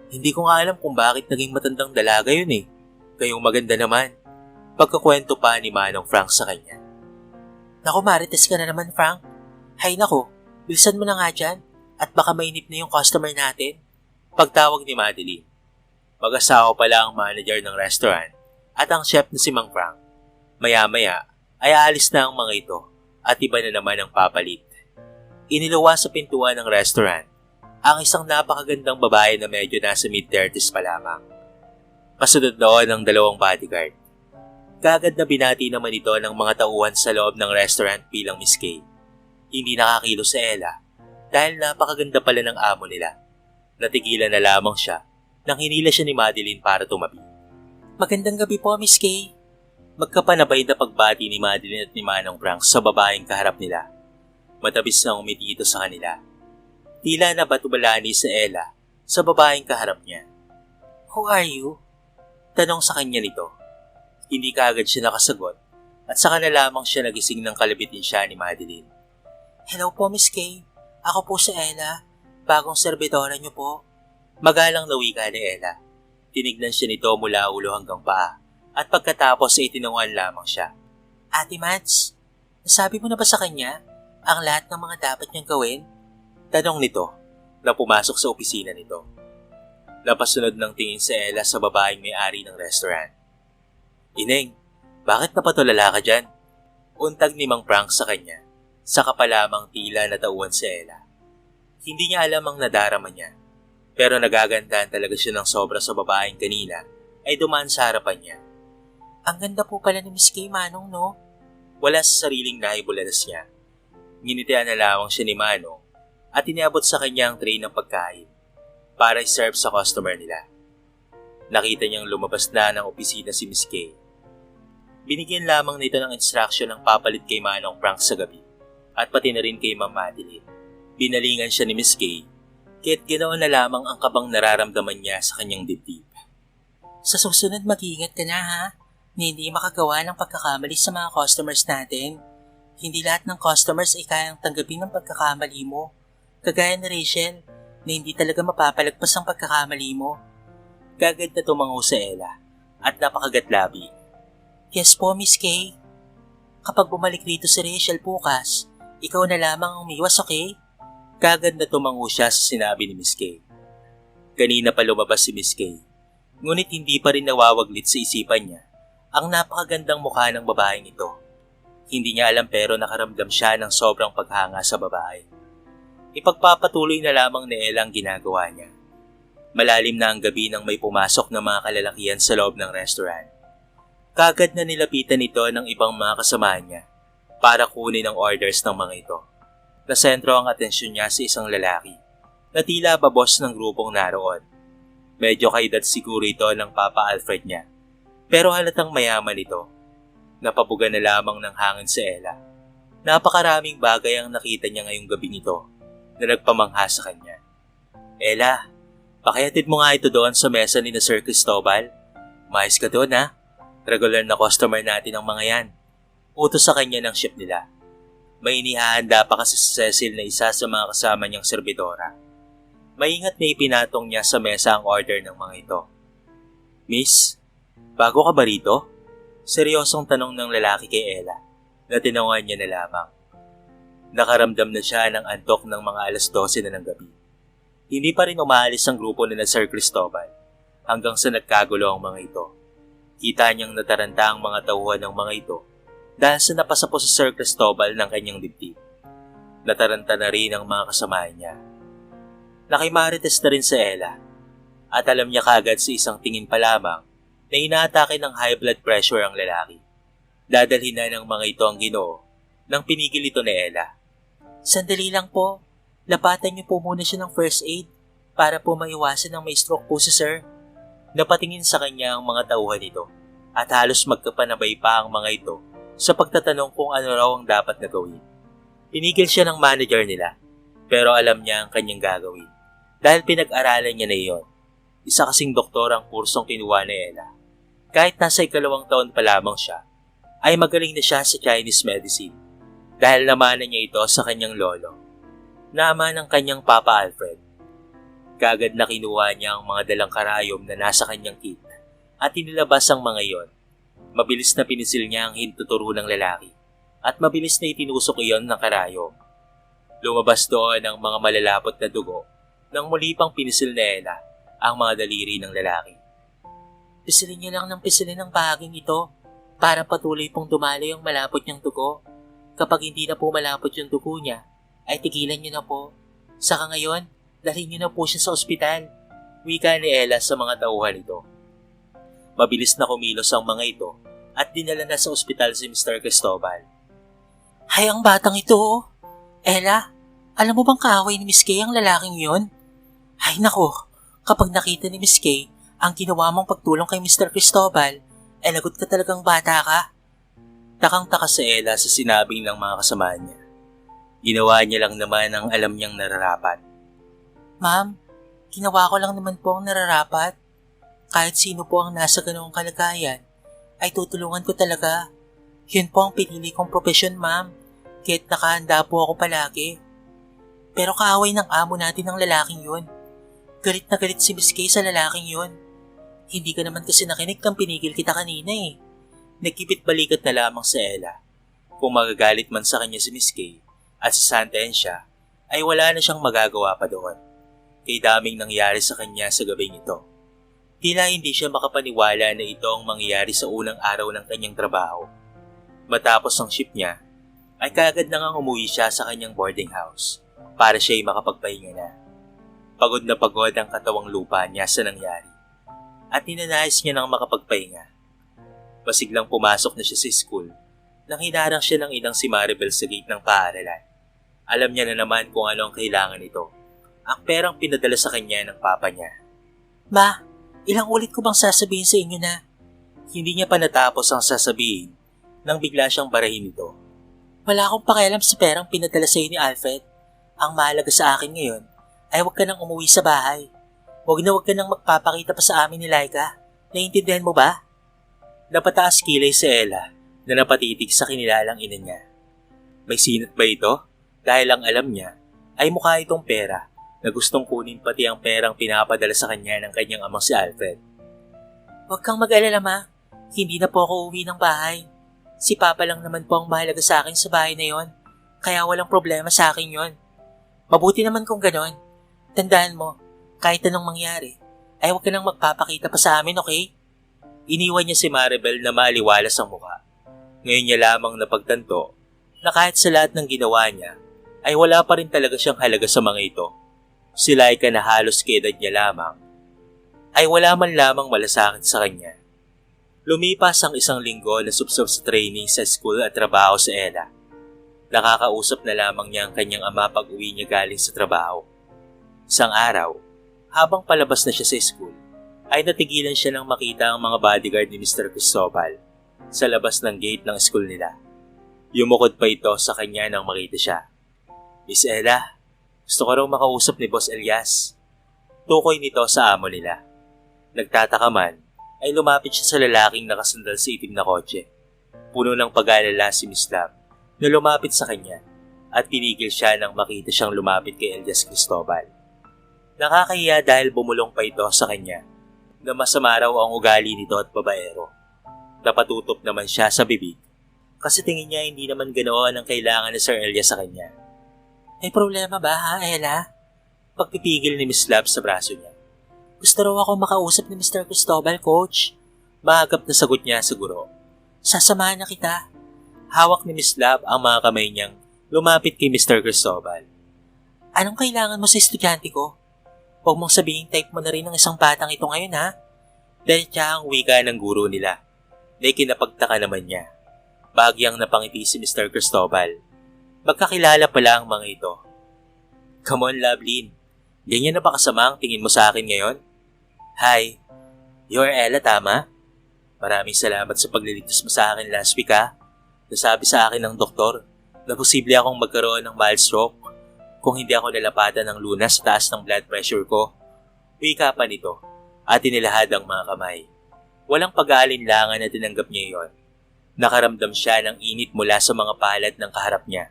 Hindi ko nga alam kung bakit naging matandang dalaga yun eh. Kayong maganda naman. Pagkakwento pa ni Manong Frank sa kanya. Naku, marites ka na naman, Frank. Hay nako, bilisan mo na nga dyan at baka mainip na yung customer natin. Pagtawag ni Madeline. Mag-asawa pala ang manager ng restaurant at ang chef na si Mang Frank. Maya-maya ay aalis na ang mga ito at iba na naman ang papalit. Iniluwa sa pintuan ng restaurant ang isang napakagandang babae na medyo nasa mid-30s pa lamang. Kasunod noon ang dalawang bodyguard. Kagad na binati naman ito ng mga tauhan sa loob ng restaurant bilang Miss Kay. Hindi nakakilo sa Ella dahil napakaganda pala ng amo nila. Natigilan na lamang siya nang hinila siya ni Madeline para tumabi. Magandang gabi po, Miss Kay. Magkapanabay na pagbati ni Madeline at ni Manong Frank sa babaeng kaharap nila. Matabis na umiti ito sa kanila. Tila na batubalani sa Ella sa babaeng kaharap niya. Who are you? Tanong sa kanya nito. Hindi kaagad siya nakasagot at saka na lamang siya nagising ng kalabitin siya ni Madeline. Hello po, Miss Kay. Ako po si Ella. Bagong serbidora niyo po. Magalang na wika ni Ella. Tinignan siya nito mula ulo hanggang paa at pagkatapos ay tinungan lamang siya. Ate Mads, nasabi mo na ba sa kanya ang lahat ng mga dapat niyang gawin? Tanong nito na pumasok sa opisina nito. Napasunod ng tingin si Ella sa babaeng may-ari ng restaurant. Ineng, bakit napatulala ka dyan? Untag ni Mang Frank sa kanya. Saka pa lamang tila natauhan si Ella. Hindi niya alam ang nadarama niya. Pero nagagandahan talaga siya ng sobra sa babaeng kanina ay dumaan sa harapan niya. Ang ganda po pala ni Miss Kay, Manong, no? Wala sa sariling nahibulalas niya. Nginitian na lamang siya ni Manong at iniabot sa kanya ang tray ng pagkain para i-serve sa customer nila. Nakita niyang lumabas na ng opisina si Miss Kay. Binigyan lamang nito ng instruction ng papalit kay Manong Frank sa gabi at pati na rin kay Ma'am Madeline. Binalingan siya ni Miss Kay kaya't ginawa na lamang ang kabang nararamdaman niya sa kanyang dibdib. Sa susunod mag-iingat ka na, ha? Hindi makagawa ng pagkakamali sa mga customers natin. Hindi lahat ng customers ay kayang tanggapin ng pagkakamali mo. Kagaya ni Rachel, na hindi talaga mapapalagpas ang pagkakamali mo. Kagad na tumango sa Ella at napakagatlabi. Yes po, Miss Kay. Kapag bumalik rito si Rachel bukas, ikaw na lamang ang umiwas, okay? Kagad na tumango siya sa sinabi ni Miss Kay. Kanina pa lumabas si Miss Kay, ngunit hindi pa rin nawawaglit sa isipan niya ang napakagandang mukha ng babaeng ito. Hindi niya alam pero nakaramdam siya ng sobrang paghanga sa babae. Ipagpapatuloy na lamang ni Ella ang ginagawa niya. Malalim na ang gabi nang may pumasok na mga kalalakihan sa loob ng restaurant. Kagad na nilapitan ito ng ibang mga kasama niya para kunin ang orders ng mga ito. Nasentro ang atensyon niya sa isang lalaki na tila babos ng grupong naroon. Medyo kaedad siguro ito ng Papa Alfred niya, pero halatang mayaman ito. Napabuga na lamang ng hangin sa Ella. Napakaraming bagay ang nakita niya ngayong gabi nito na nagpamangha sa kanya. Ella, pakihatid mo nga ito doon sa mesa ni na Sir Cristobal. Mais ka doon, ha? Regular na customer natin ang mga yan. Utos sa kanya ng chef nila. May inihahanda pa kasi si Cecil na isa sa mga kasama niyang serbidora. Maingat na ipinatong niya sa mesa ang order ng mga ito. Miss, bago ka ba rito? Seryosong tanong ng lalaki kay Ella na tinangan niya na lamang. Nakaramdam na siya ng antok ng mga 12:00 na ng gabi. Hindi pa rin umaalis ang grupo nila Sir Cristobal hanggang sa nagkagulo ang mga ito. Kita niyang nataranta ang mga tauhan ng mga ito dahil sa napasa po sa Sir Cristobal ng kanyang dibdib. Nataranta na rin ang mga kasama niya. Nakimarites na rin sa Ella at alam niya kagad sa isang tingin pa lamang na inaatake ng high blood pressure ang lalaki. Dadalhin na ng mga ito ang Ginoo nang pinigil ito ni Ella. Sandali lang po. Lapatan niyo po muna siya ng first aid para po maiwasan ng may stroke po si sir. Napatingin sa kanya ang mga tauhan nito at halos magkapanabay pa ang mga ito sa pagtatanong kung ano raw ang dapat na gawin. Pinigil siya ng manager nila pero alam niya ang kanyang gagawin dahil pinag-aralan niya na iyon. Isa kasing doktor ang kursong kinuha ni Ella. Kahit nasa 2 taon pa lamang siya, ay magaling na siya sa Chinese medicine dahil namanan niya ito sa kanyang lolo na ama ng kanyang Papa Alfred. Kagad na kinuha niya ang mga dalang karayom na nasa kanyang kit at inilabas ang mga iyon. Mabilis na pinisil niya ang hintuturo ng lalaki at mabilis na itinusok iyon ng karayom. Lumabas doon ang mga malalapot na dugo nang muli pang pinisil na Ella ang mga daliri ng lalaki. Pisilin niyo lang ng pisilin ang bahaging ito para patuloy pong dumaloy ang malapot niyang dugo. Kapag hindi na po malapot yung dugo niya, ay tigilan niyo na po. Saka ngayon, dalhin niyo na po siya sa ospital. Wika ni Ella sa mga tauhan nito. Mabilis na kumilos ang mga ito at dinala na sa ospital si Mr. Cristobal. Hay, ang batang ito. Ella, alam mo bang kaaway ni Miss Kay ang lalaking yon? Ay nako, kapag nakita ni Miss Kay ang ginawa mong pagtulong kay Mr. Cristobal, ay lagot ka talagang bata ka. Takang-taka si Ella sa sinabing ng mga kasama niya. Ginawa niya lang naman ang alam niyang nararapat. Ma'am, ginawa ko lang naman po ang nararapat. Kahit sino po ang nasa ganoong kalagayan, ay tutulungan ko talaga. Yun po ang pinili kong propesyon, ma'am. Kaya't nakahanda po ako palagi. Pero kaaway ng amo natin ang lalaking yun. Galit na galit si Miss Kay sa lalaking yun. Hindi ka naman kasi nakinig nang pinigil kita kanina eh. Nagkipit balikat na lamang sa Ella. Kung magagalit man sa kanya si Miss Kay at si Santensya, ay wala na siyang magagawa pa doon. Kay daming nangyari sa kanya sa gabing ito. Tila hindi siya makapaniwala na ito ang mangyayari sa unang araw ng kanyang trabaho. Matapos ang shift niya, ay kaagad na ngang umuwi siya sa kanyang boarding house para siya ay makapagpahinga na. Pagod na pagod ang katawang lupa niya sa nangyari at ninanais niya nang makapagpahinga. Masiglang pumasok na siya sa school nang hinarang siya ng inang si Maribel sa gate ng paaralan. Alam niya na naman kung ano ang kailangan nito. Ang perang pinadala sa kanya ng papa niya. Ma, ilang ulit ko bang sasabihin sa inyo na? Hindi niya pa natapos ang sasabihin nang bigla siyang barahin ito. Wala akong pakialam sa perang pinadala sa iyo ni Alfred. Ang mahalaga sa akin ngayon ay huwag ka nang umuwi sa bahay. Huwag ka nang magpapakita pa sa amin ni Laika. Naiintindihan mo ba? Napataas kilay si Ella na napatitig sa kinilalang ina niya. May sinat ba ito? Dahil ang alam niya ay mukha itong pera na gustong kunin pati ang perang pinapadala sa kanya ng kanyang amang si Alfred. Huwag kang mag-alala, ma. Hindi na po ako uwi ng bahay. Si Papa lang naman po ang mahalaga sa akin sa bahay na yon. Kaya walang problema sa akin yon. Mabuti naman kung ganon. Tandaan mo, kahit anong mangyari, ay huwag ka nang magpapakita pa sa amin, okay? Iniwan niya si Maribel na maaliwalas ang mukha. Ngayon niya lamang napagtanto na kahit sa lahat ng ginawa niya, ay wala pa rin talaga siyang halaga sa mga ito. Si Laika na halos kaedad niya lamang, ay wala man lamang malasakit sa kanya. Lumipas ang 1 linggo na subsob sa training sa school at trabaho sa Ella. Nakakausap na lamang niya ang kanyang ama pag uwi niya galing sa trabaho. Isang araw, habang palabas na siya sa school, ay natigilan siya nang makita ang mga bodyguard ni Mr. Cristobal sa labas ng gate ng school nila. Yumukod pa ito sa kanya nang makita siya. Miss Ella, gusto ko raw makausap ni Boss Elias. Tukoy nito sa amo nila. Nagtataka man, ay lumapit siya sa lalaking nakasandal sa itim na kotse. Puno ng pag-aalala si Miss Lam na lumapit sa kanya at pinigil siya nang makita siyang lumapit kay Elias Cristobal. Nakakahiya dahil bumulong pa ito sa kanya na masama raw ang ugali nito at babaero. Napatutok naman siya sa bibig kasi tingin niya hindi naman ganoon ang kailangan ni Sir Elias sa kanya. May problema ba ha, Ella? Pagpipigil ni Miss Lab sa braso niya. Gusto raw ako makausap ni Mr. Cristobal, Coach. Mahagap na sagot niya siguro. Sasamahan na kita. Hawak ni Miss Lab ang mga kamay niyang lumapit kay Mr. Cristobal. Anong kailangan mo sa estudyante ko? Huwag mong sabihin type mo na rin ng isang batang ito ngayon ha. Dahil siya ang wika ng guro nila na ikinapagtaka naman niya. Bahagyang napangiti si Mr. Cristobal. Magkakilala pala ang mga ito. Come on, Lovelyn. Ganyan na ba kasama ang tingin mo sa akin ngayon? Hi, you're Ella, tama? Maraming salamat sa pagliligtas mo sa akin last week ha. Nasabi sa akin ng doktor na posible akong magkaroon ng mild stroke kung hindi ako nalapatan ng lunas sa taas ng blood pressure ko. Wika pa nito at inilahad ang mga kamay. Walang pag-aalinlangan na tinanggap niya iyon. Nakaramdam siya ng init mula sa mga palad ng kaharap niya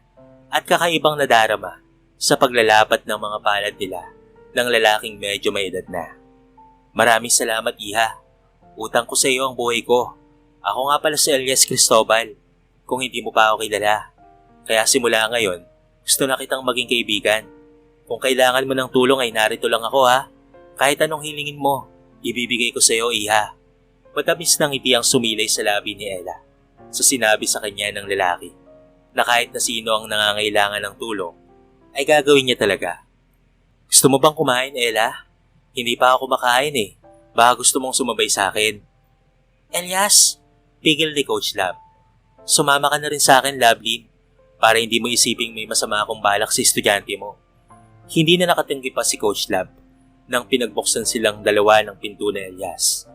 at kakaibang nadarama sa paglalapat ng mga palad nila ng lalaking medyo may edad na. Maraming salamat, Iha. Utang ko sa iyo ang buhay ko. Ako nga pala si Elias Cristobal, kung hindi mo pa ako kilala. Kaya simula ngayon, gusto na kitang maging kaibigan. Kung kailangan mo ng tulong ay narito lang ako ha. Kahit anong hilingin mo, ibibigay ko sa iyo, Iha. Matamis ng ngiti ang sumilay sa labi ni Ella sa sinabi sa kanya ng lalaki na kahit na sino ang nangangailangan ng tulong, ay gagawin niya talaga. Gusto mo bang kumain, Ella? Hindi pa ako kumakain eh. Baka gusto mong sumabay sa akin. Elias, Pigil ni Coach Lab. Sumama ka na rin sa akin, Lovelyn, para hindi mo isiping may masama akong balak sa estudyante mo. Hindi na nakatanggi pa si Coach Lab nang pinagbuksan silang dalawa ng pinto na Elias.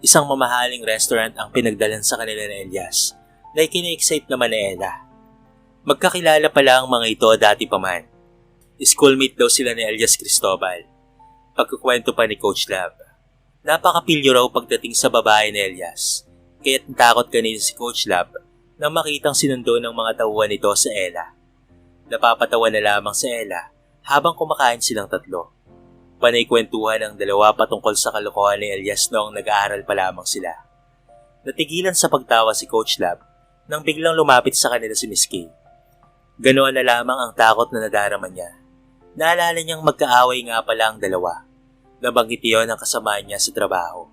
Isang mamahaling restaurant ang pinagdalan sa kanila ni Elias na ikini-excite naman ni Ella. Magkakilala pala ang mga ito dati pa man. Schoolmate daw sila ni Elias Cristobal. Pagkukwento pa ni Coach Lab, napakapilyo raw pagdating sa babae ni Elias, kaya't natakot kanina si Coach Lab nang makitang sinundo ng mga tauhan nito sa Ella. Napapatawa na lamang si Ella habang kumakain silang tatlo. Panay kwentuhan ang dalawa patungkol sa kalokohan ni Elias noong nag-aaral pa lamang sila. Natigilan sa pagtawa si Coach Lab nang biglang lumapit sa kanila si Miss Kay. Ganoon na lamang ang takot na nadarama niya. Naalala niyang magkaaway nga pala ang dalawa. Nabanggit iyon ang kasama niya sa trabaho.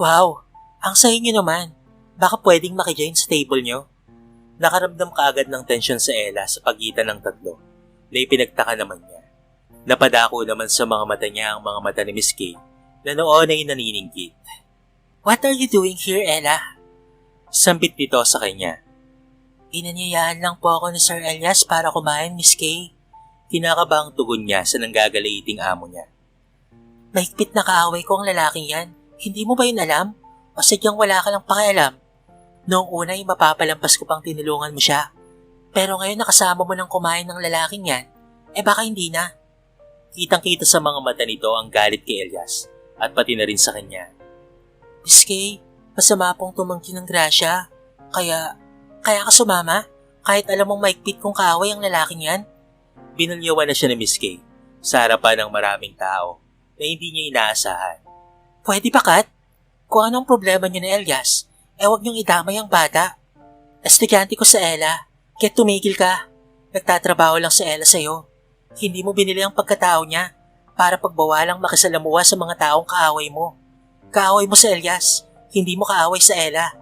Wow, ang saya niyo naman. Baka pwedeng makijoin sa table niyo. Nakaramdam kaagad ng tensyon sa Ella sa pagitan ng tatlo na ipinagtaka naman niya. Napadako naman sa mga mata niya ang mga mata ni Miss Kay na noon ay naniningkit. What are you doing here, Ella? Sambit nito sa kanya. Inanyayahan lang po ako ni Sir Elias para kumain, Miss Kay. Kinakabang tugon niya sa nanggagaliiting amo niya. Mahigpit na kaaway ko ang lalaking yan. Hindi mo ba yun alam? O sadyang wala ka lang pakialam? Noong una ay mapapalampas ko pang tinulungan mo siya. Pero ngayon nakasama mo ng kumain ng lalaking yan, baka hindi na. Kitang-kita sa mga mata nito ang galit kay Elias at pati na rin sa kanya. Miss Kay, masama pong tumanggi ng grasya. Kaya ka sumama? Kahit alam mong mahigpit kong kaaway ang lalaking yan? Binulyawan na siya ni Miss Kay sa harapan ng maraming tao na hindi niya inaasahan. Pwede ba, Kat? Kung anong problema niyo na Elias, huwag niyong idamay ang bata. Estudyante ko sa Ella, kaya tumigil ka. Nagtatrabaho lang si Ella sa'yo. Hindi mo binili ang pagkatao niya para pagbawalang makisalamuha sa mga taong kaaway mo. Kaaway mo sa Elias, hindi mo kaaway sa Ella.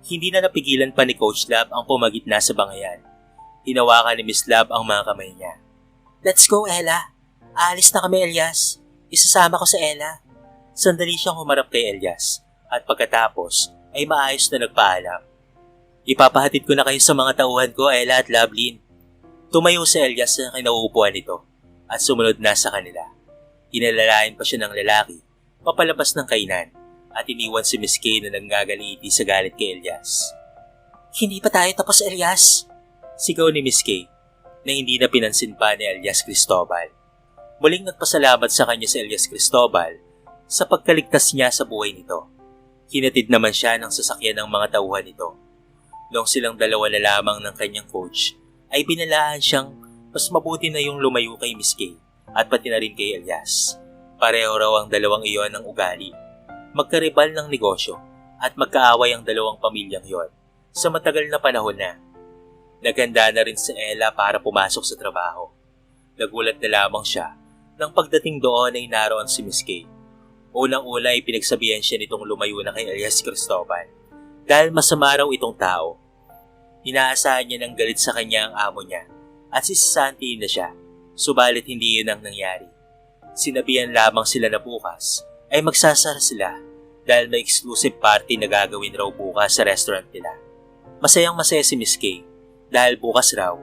Hindi na napigilan pa ni Coach Lab ang pumagitna sa bangayan. Hinawakan ni Miss Lab ang mga kamay niya. Let's go, Ella. Aalis na kami, Elias. Isasama ko sa Ella. Sandali siyang humarap kay Elias at pagkatapos ay maayos na nagpaalam. Ipapahatid ko na kayo sa mga tauhan ko, Ella at Lovelyn. Tumayo si Elias sa kinauupuan nito at sumunod na sa kanila. Inalalayan pa siya ng lalaki, papalabas ng kainan at iniwan si Miss Kay na nanggagaliiti sa galit kay Elias. Hindi pa tayo tapos, Elias. Sigaw ni Miss Kay na hindi na pinansin pa ni Elias Cristobal. Muling nagpasalamat sa kanya si Elias Cristobal sa pagkaligtas niya sa buhay nito. Hinatid naman siya ng sasakyan ng mga tauhan nito. Noong silang dalawa na lamang ng kanyang coach, ay binalaan siyang mas mabuti na yung lumayo kay Miss Kay at pati na rin kay Elias. Pareho raw ang dalawang iyon ng ugali. Magkaribal ng negosyo at magkaaway ang dalawang pamilyang iyon sa matagal na panahon na. Naghanda na rin si Ella para pumasok sa trabaho. Nagulat na lamang siya nang pagdating doon ay naroon si Miss Kay. Unang-una ay pinagsabihan siya nitong lumayo na kay Elias Cristobal dahil masama raw itong tao. Inaasahan niya ng galit sa kanya ang amo niya at sisasantiin na siya, subalit hindi yun ang nangyari. Sinabihan lamang sila na bukas ay magsasara sila dahil may exclusive party na gagawin raw bukas sa restaurant nila. Masayang-masaya si Miss Kay dahil bukas raw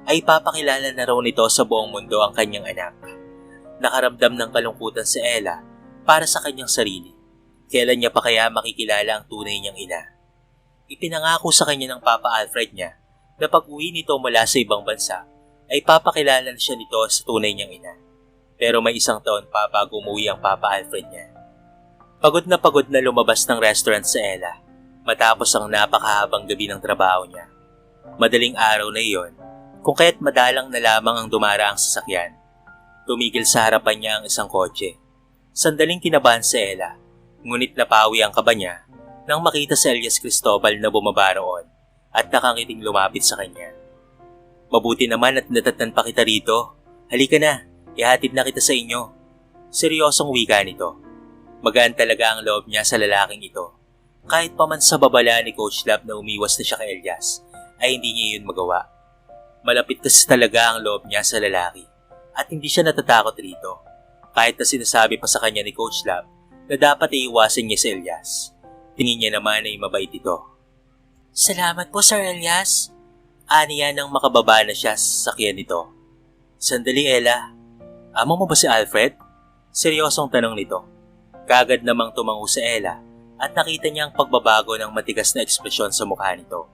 ay papakilala na raw nito sa buong mundo ang kanyang anak. Nakaramdam ng kalungkutan si Ella para sa kanyang sarili. Kailan niya pa kaya makikilala ang tunay niyang ina? Ipinangako sa kanya ng Papa Alfred niya na pag-uwi nito mula sa ibang bansa ay papakilala na siya nito sa tunay niyang ina. Pero may isang taon pa bago umuwi ang Papa Alfred niya. Pagod na lumabas ng restaurant si Ella matapos ang napakahabang gabi ng trabaho niya. Madaling araw na iyon, kung kaya't madalang na lamang ang dumaraang sasakyan. Tumigil sa harapan niya ang isang kotse. Sandaling kinabahan si Ella, ngunit napawi ang kaba niya nang makita si Elias Cristobal na bumaba roon at nakangiting lumapit sa kanya. Mabuti naman at natatnan pa kita rito. Halika na, ihatid na kita sa inyo. Seryosong wika nito. Magaan talaga ang loob niya sa lalaking ito. Kahit pa man sa babala ni Coach Lab na umiwas na siya kay Elias, ay hindi niya yun magawa. Malapit kasi talaga ang loob niya sa lalaki at hindi siya natatakot rito. Kahit na sinasabi pa sa kanya ni Coach Lab na dapat iiwasan niya si Elias. Tingin niya naman ay mabait ito. Salamat po, Sir Elias. Aniya nang makababa na siya sa sakyan nito. Sandali, Ella. Amo mo ba si Alfred? Seryosong tanong nito. Kagad namang tumango si Ella at nakita niya ang pagbabago ng matigas na ekspresyon sa mukha nito.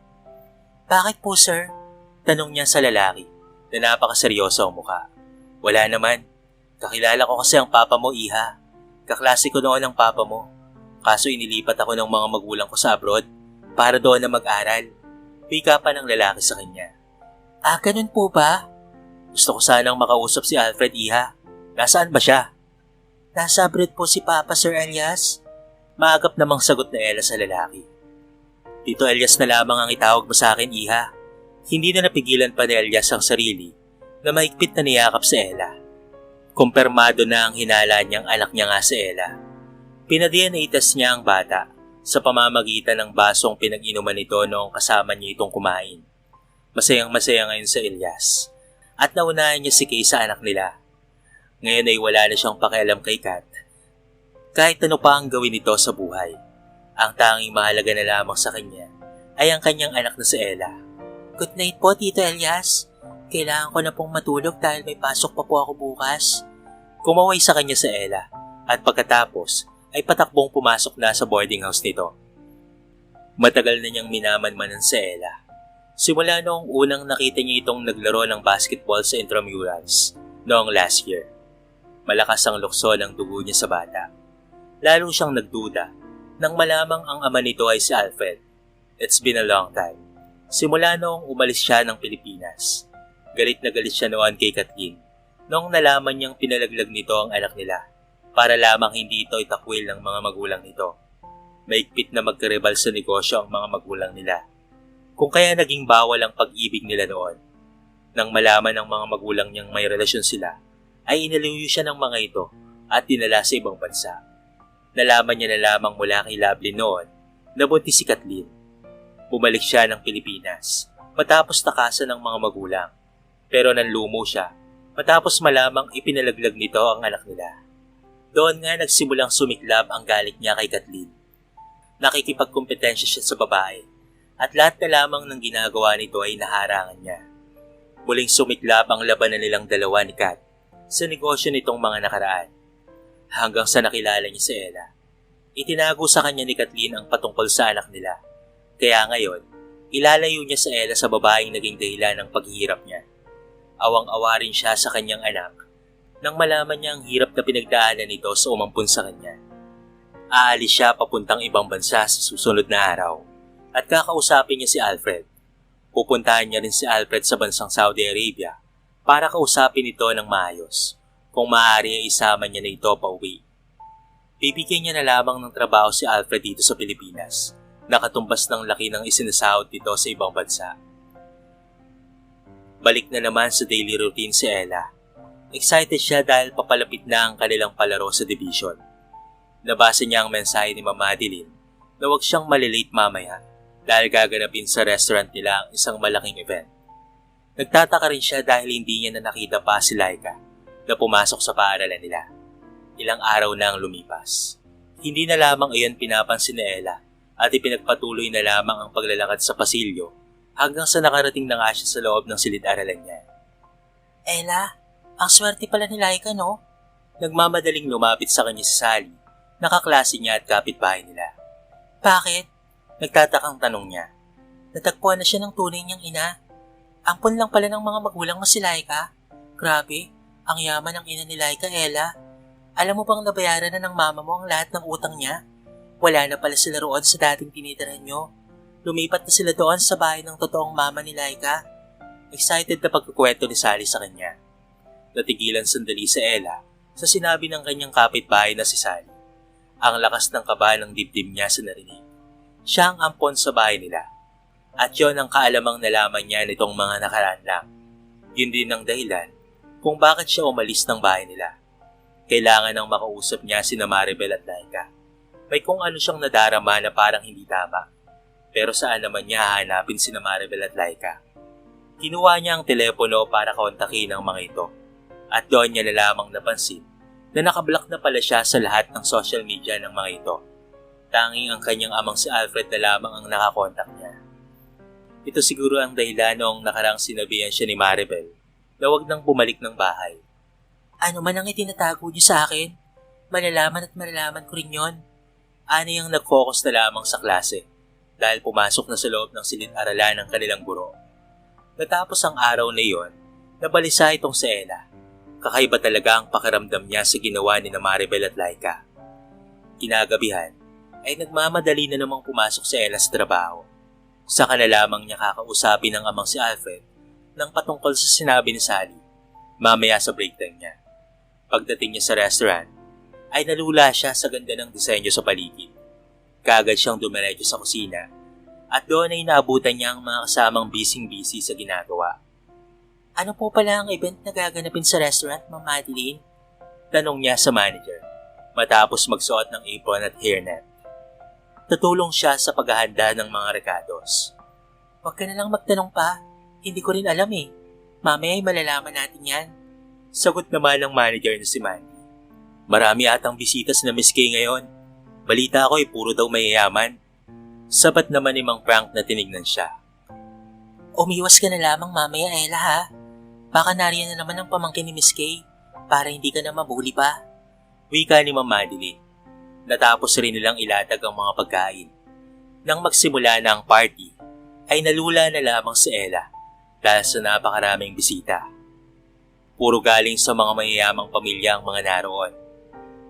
Bakit po, sir? Tanong niya sa lalaki na napakaseryoso ang mukha. Wala naman. Kakilala ko kasi ang papa mo, Iha. Kaklase ko noon ang papa mo. Kaso inilipat ako ng mga magulang ko sa abroad para doon na mag-aral. Wika pa ng lalaki sa kanya. Ah, ganun po ba? Gusto ko sanang makausap si Alfred, Iha. Nasaan ba siya? Nasa abroad po si Papa, Sir Elias. Maagap namang sagot na Ella sa lalaki. Tito Elias na lamang ang itawag mo sa akin, Iha. Hindi na napigilan pa ni Elias ang sarili na mahigpit na niyakap si Ella. Kumpirmado na ang hinala niyang anak niya nga si Ella. Pinadna test niya ang bata sa pamamagitan ng basong pinag-inuman nito noong kasama niya itong kumain. Masayang-masaya ngayon sa Elias at naunahan niya si Kay sa anak nila. Ngayon ay wala na siyang pakialam kay Kat. Kahit ano pa ang gawin nito sa buhay, ang tanging mahalaga na lamang sa kanya ay ang kanyang anak na si Ella. Good night po, Tito Elias. Kailangan ko na pong matulog dahil may pasok pa po ako bukas. Kumaway sa kanya si Ella at pagkatapos ay patakbong pumasok na sa boarding house nito. Matagal na niyang minamanmanan si Ella. Simula noong unang nakita niya itong naglaro ng basketball sa intramurals noong last year. Malakas ang lukso ng dugo niya sa bata. Lalo siyang nagduda nang malamang ang ama nito ay si Alfred. It's been a long time. Simula noong umalis siya ng Pilipinas. Galit na galit siya noon kay Kathleen noong nalaman niyang pinalaglag nito ang anak nila para lamang hindi ito itakwil ng mga magulang nito. Maigpit na magkarebal sa negosyo ang mga magulang nila. Kung kaya naging bawal ang pag-ibig nila noon. Nang malaman ng mga magulang niyang may relasyon sila, ay inaluyo siya ng mga ito at dinala sa ibang bansa. Nalaman niya na lamang mula kay Lovelyn noon na buntis si Kathleen. Bumalik siya ng Pilipinas matapos takasan ng mga magulang. Pero nanlumo siya matapos malamang ipinalaglag nito ang anak nila. Doon nga nagsimulang sumiklab ang galit niya kay Kathleen. Nakikipagkompetensya siya sa babae at lahat na lamang ng ginagawa nito ay naharangan niya. Muling sumiklab ang labanan nilang dalawa ni Kat sa negosyo nitong mga nakaraan. Hanggang sa nakilala niya si Ella. Itinago sa kanya ni Kathleen ang patungkol sa anak nila. Kaya ngayon, ilalayo niya sa Ella sa babaeng naging dahilan ng paghihirap niya. Awang-awa rin siya sa kanyang anak nang malaman niya ang hirap na pinagdaanan nito sa umampun sa kanya. Aalis siya papuntang ibang bansa sa susunod na araw at kakausapin niya si Alfred. Pupuntahan niya rin si Alfred sa bansang Saudi Arabia para kausapin ito ng maayos. Kung maaari ay isama niya na ito pa uwi. Bibigyan niya na lamang ng trabaho si Alfred dito sa Pilipinas, nakatumbas ng laki ng isinasahod dito sa ibang bansa. Balik na naman sa daily routine si Ella. Excited siya dahil papalapit na ang kanilang palaro sa division. Nabasa niya ang mensahe ni Mama Adeline na huwag siyang malilate mamaya dahil gaganapin sa restaurant nila ang isang malaking event. Nagtataka rin siya dahil hindi niya na nakita pa si Laika na pumasok sa paaralan nila. Ilang araw na ang lumipas. Hindi na lamang iyon pinapansin ni Ella at ipinagpatuloy na lamang ang paglalakad sa pasilyo hanggang sa nakarating na nga siya sa loob ng silid-aralan niya. Ella, ang swerte pala ni Laika, no? Nagmamadaling lumapit sa kanya si Sally, nakaklase niya at kapitbahay nila. Bakit? Nagtatakang tanong niya. Natagpuan na siya ng tunay niyang ina. Ampon lang pala ng mga magulang mo si Laika. Grabe, ang yaman ng ina ni Laika, Ella. Alam mo bang nabayaran na ng mama mo ang lahat ng utang niya? Wala na pala sila roon sa dating tinitirahan nyo. Lumipat na sila doon sa bahay ng totoong mama ni Laika. Excited na pagkukwento ni Sally sa kanya. Natigilan sandali si Ella sa sinabi ng kanyang kapitbahay na si Sally. Ang lakas ng kaba ng dibdib niya sa narinig. Siya ang ampon sa bahay nila. At yon ang kaalamang nalaman niya nitong mga nakaraan lang. Yun din ang dahilan kung bakit siya umalis ng bahay nila. Kailangan nang makausap niya si Maribel at Laika. May kung ano siyang nadarama na parang hindi tama. Pero saan naman niya hahanapin si Maribel at Laika? Kinuha niya ang telepono para kontakin ang mga ito. At doon niya na lamang napansin na nakablock na pala siya sa lahat ng social media ng mga ito. Tanging ang kanyang amang si Alfred na lamang ang nakakontak niya. Ito siguro ang dahilan noong nakarang sinabihan siya ni Maribel na huwag nang bumalik ng bahay. Ano man ang itinatago niyo sa akin, malalaman at malalaman ko rin yon. Ani ang nag-focus na lamang sa klase dahil pumasok na sa loob ng silid-aralan ng kanilang guro. Natapos ang araw na iyon, nabalisa itong si Ella. Kakaiba talaga ang pakiramdam niya sa ginawa ni Maribel at Laika. Kinagabihan ay nagmamadali na namang pumasok si Ella sa trabaho. Saka na lamang niya kakausapin ng amang si Alfred nang patungkol sa sinabi ni Sally mamaya sa break time niya. Pagdating niya sa restaurant, ay nalula siya sa ganda ng disenyo sa paligid. Kaagad siyang dumiretso sa kusina at doon ay naabutan niya ang mga kasamang busy-busy sa ginagawa. Ano po pala ang event na gaganapin sa restaurant, Ma'am Madeline? Tanong niya sa manager matapos magsuot ng apron at hairnet. Tutulong siya sa paghahanda ng mga recados. Huwag ka na lang magtanong pa. Hindi ko rin alam eh. Mamaya ay malalaman natin yan. Sagot naman ng manager na si Mandy. Marami atang bisitas na Miss K ngayon. Balita ko ay puro daw mayayaman. Sabat naman ni Mang Frank na tinignan siya. Umiwas ka na lamang mamaya, Ella, ha? Baka nariyan na naman ang pamangkin ni Miss K para hindi ka na mabuli pa. Wika ni Ma'am Madeline. Natapos rin nilang ilatag ang mga pagkain. Nang magsimula na ang party, ay nalula na lamang si Ella dahil sa napakaraming bisita. Puro galing sa mga mayayamang pamilya ang mga naroon.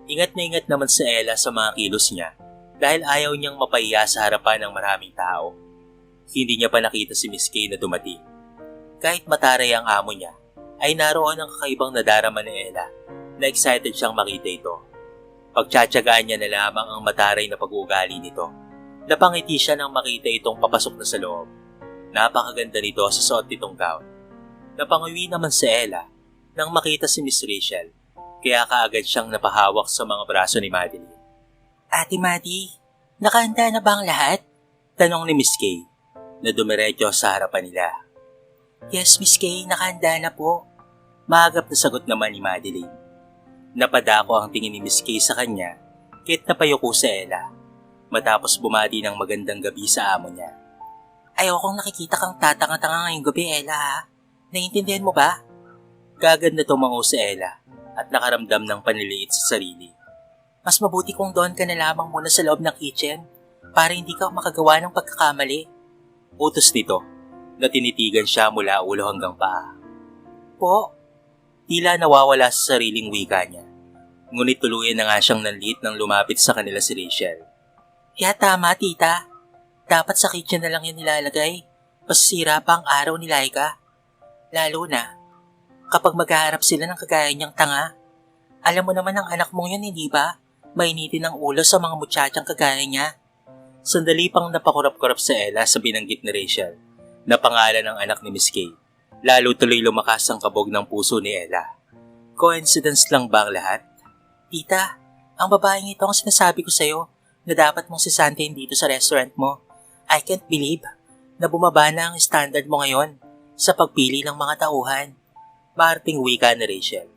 Ingat na ingat naman si Ella sa mga kilos niya dahil ayaw niyang mapahiya sa harapan ng maraming tao. Hindi niya pa nakita si Miss K na dumating. Kahit mataray ang amo niya, ay naroon ang kakaibang nadarama ni Ella na excited siyang makita ito. Pagtsatsagaan niya na lamang ang mataray na pag-uugali nito. Napangiti siya nang makita itong papasok na sa loob. Napakaganda nito sa suot nitong gown. Napanguwi naman si Ella nang makita si Miss Rachel, kaya kaagad siyang napahawak sa mga braso ni Madeline. Ate Maddie, nakahanda na ba ang lahat? Tanong ni Miss K na dumiretso sa harapan nila. Yes, Miss K, nakahanda na po. Maagap na sagot naman ni Madeline. Napadako ang tingin ni Miss K sa kanya kahit napayuko si Ella matapos bumati ng magandang gabi sa amo niya. Ayokong nakikita kang tatanga-tanga ngayong gabi, Ella, ha? Naiintindihan mo ba? Kagad na tumango si Ella at nakaramdam ng panliliit sa sarili. Mas mabuti kung doon ka na lamang muna sa loob ng kitchen para hindi ka makagawa ng pagkakamali. Utos nito na tinitigan siya mula ulo hanggang paa. Po? Tila nawawala sa sariling wika niya. Ngunit tuluyan na nga siyang nanliit nang lumapit sa kanila si Rachel. Kaya tama, tita. Dapat sa kitchen na lang yan nilalagay. Pasisira pa ang araw ni Laika. Lalo na kapag maghaharap sila ng kagaya niyang tanga. Alam mo naman ang anak mong yun, hindi ba? Mainitin ang ulo sa mga mutsatsang kagaya niya. Sandali pang napakurap-kurap sa Ella sa binanggit ni Rachel na pangalan ng anak ni Miss K. Lalo tuloy lumakas ang kabog ng puso ni Ella. Coincidence lang ba ang lahat? Tita, ang babaeng ito ang sinasabi ko sa'yo na dapat mong sisantayin dito sa restaurant mo. I can't believe na bumaba na ang standard mo ngayon sa pagpili ng mga tauhan. Marting wika ni Rachel.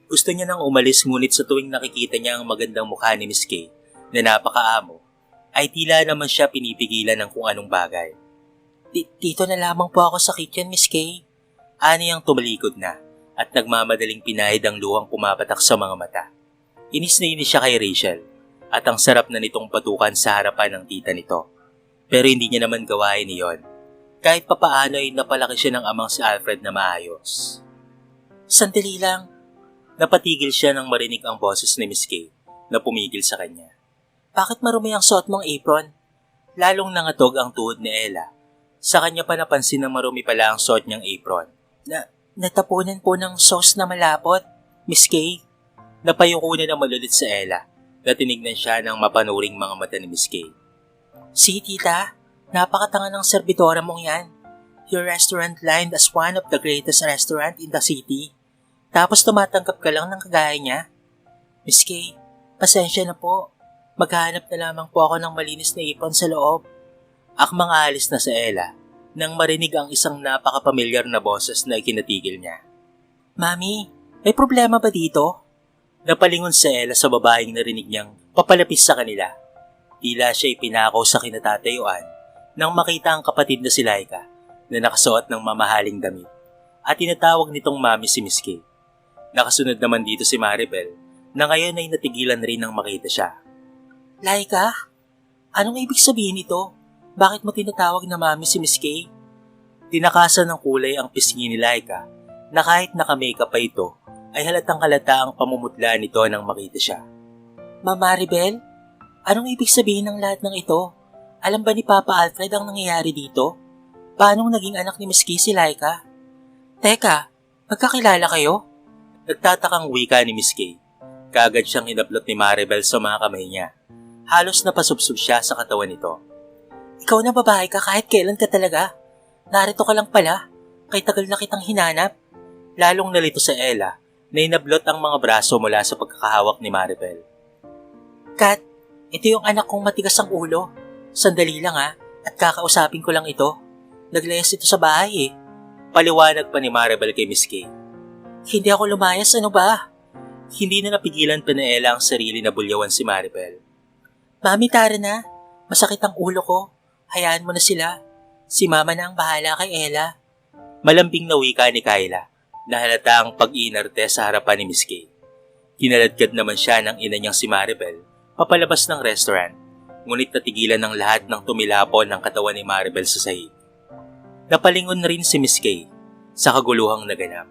Gusto niya nang umalis ngunit sa tuwing nakikita niya ang magandang mukha ni Miss K na napakaamo, ay tila naman siya pinipigilan ng kung anong bagay. Dito na lamang po ako sa kitchen, Miss Kay. Ani ang tumalikod na at nagmamadaling pinahid ang luhang pumapatak sa mga mata. Inis na inis siya kay Rachel at ang sarap na nitong patukan sa harapan ng tita nito. Pero hindi niya naman gawain iyon. Kahit papaano ay napalaki siya ng amang si Alfred na maayos. Sandali lang. Napatigil siya nang marinig ang boses ni Miss Kay na pumigil sa kanya. Bakit marumi ang suot mong apron? Lalong nangatog ang tuhod ni Ella. Sa kanya pa napansin na marumi pala ang suot niyang apron. Natapunan po ng sauce na malapot, Miss Kay. Napayuko na malulit sa Ella na tinignan siya ng mapanuring mga mata ni Miss Kay. Si tita, napakatanga ng serbidora mong yan. Your restaurant lined as one of the greatest restaurant in the city. Tapos tumatanggap ka lang ng kagaya niya. Miss Kay, pasensya na po. Maghahanap na lamang po ako ng malinis na ipon sa loob. Akmang aalis na sa Ella nang marinig ang isang napakapamilyar na boses na ikinatigil niya. Mami, may problema ba dito? Napalingon si Ella sa babaeng narinig niyang papalapis sa kanila. Tila siya ipinakaw sa kinatatayuan nang makita ang kapatid na si Laika na nakasuot ng mamahaling damit at tinatawag nitong mami si Miss Kay. Nakasunod naman dito si Maribel na ngayon ay natigilan rin nang makita siya. Laika, anong ibig sabihin nito? Bakit mo tinatawag na mami si Miss Kay? Tinakasan ng kulay ang pisngi ni Laika na kahit naka-makeup pa ito ay halatang halata ang pamumutla nito nang makita siya. Maribel, anong ibig sabihin ng lahat ng ito? Alam ba ni Papa Alfred ang nangyayari dito? Paanong naging anak ni Miss Kay si Laika? Teka, magkakilala kayo? Nagtatakang wika ni Miss Kay. Kaagad siyang hinablot ni Maribel sa mga kamay niya. Halos napasubsob siya sa katawan nito. Ikaw na babae ka kahit kailan ka talaga. Narito ka lang pala. Kay tagal na kitang hinanap. Lalong nalito sa Ella na inablot ang mga braso mula sa pagkakahawak ni Maribel. Kat, ito yung anak kong matigas ang ulo. Sandali lang at kakausapin ko lang ito. Naglayas ito sa bahay Paliwanag pa ni Maribel kay Miss Kay. Hindi ako lumayas, ano ba? Hindi na napigilan pa ni Ella ang sarili na bulyawan si Maribel. Mami, tara na. Masakit ang ulo ko. Hayaan mo na sila. Si Mama na ang bahala kay Ella. Malambing na wika ni Kyla na halata ang pag-iinarte sa harapan ni Miss Kay. Kinaladkad naman siya ng ina niyang si Maribel papalabas ng restaurant, ngunit natigilan ng lahat ng tumilapon ng katawan ni Maribel sa sahig. Napalingon rin si Miss Kay sa kaguluhang naganap.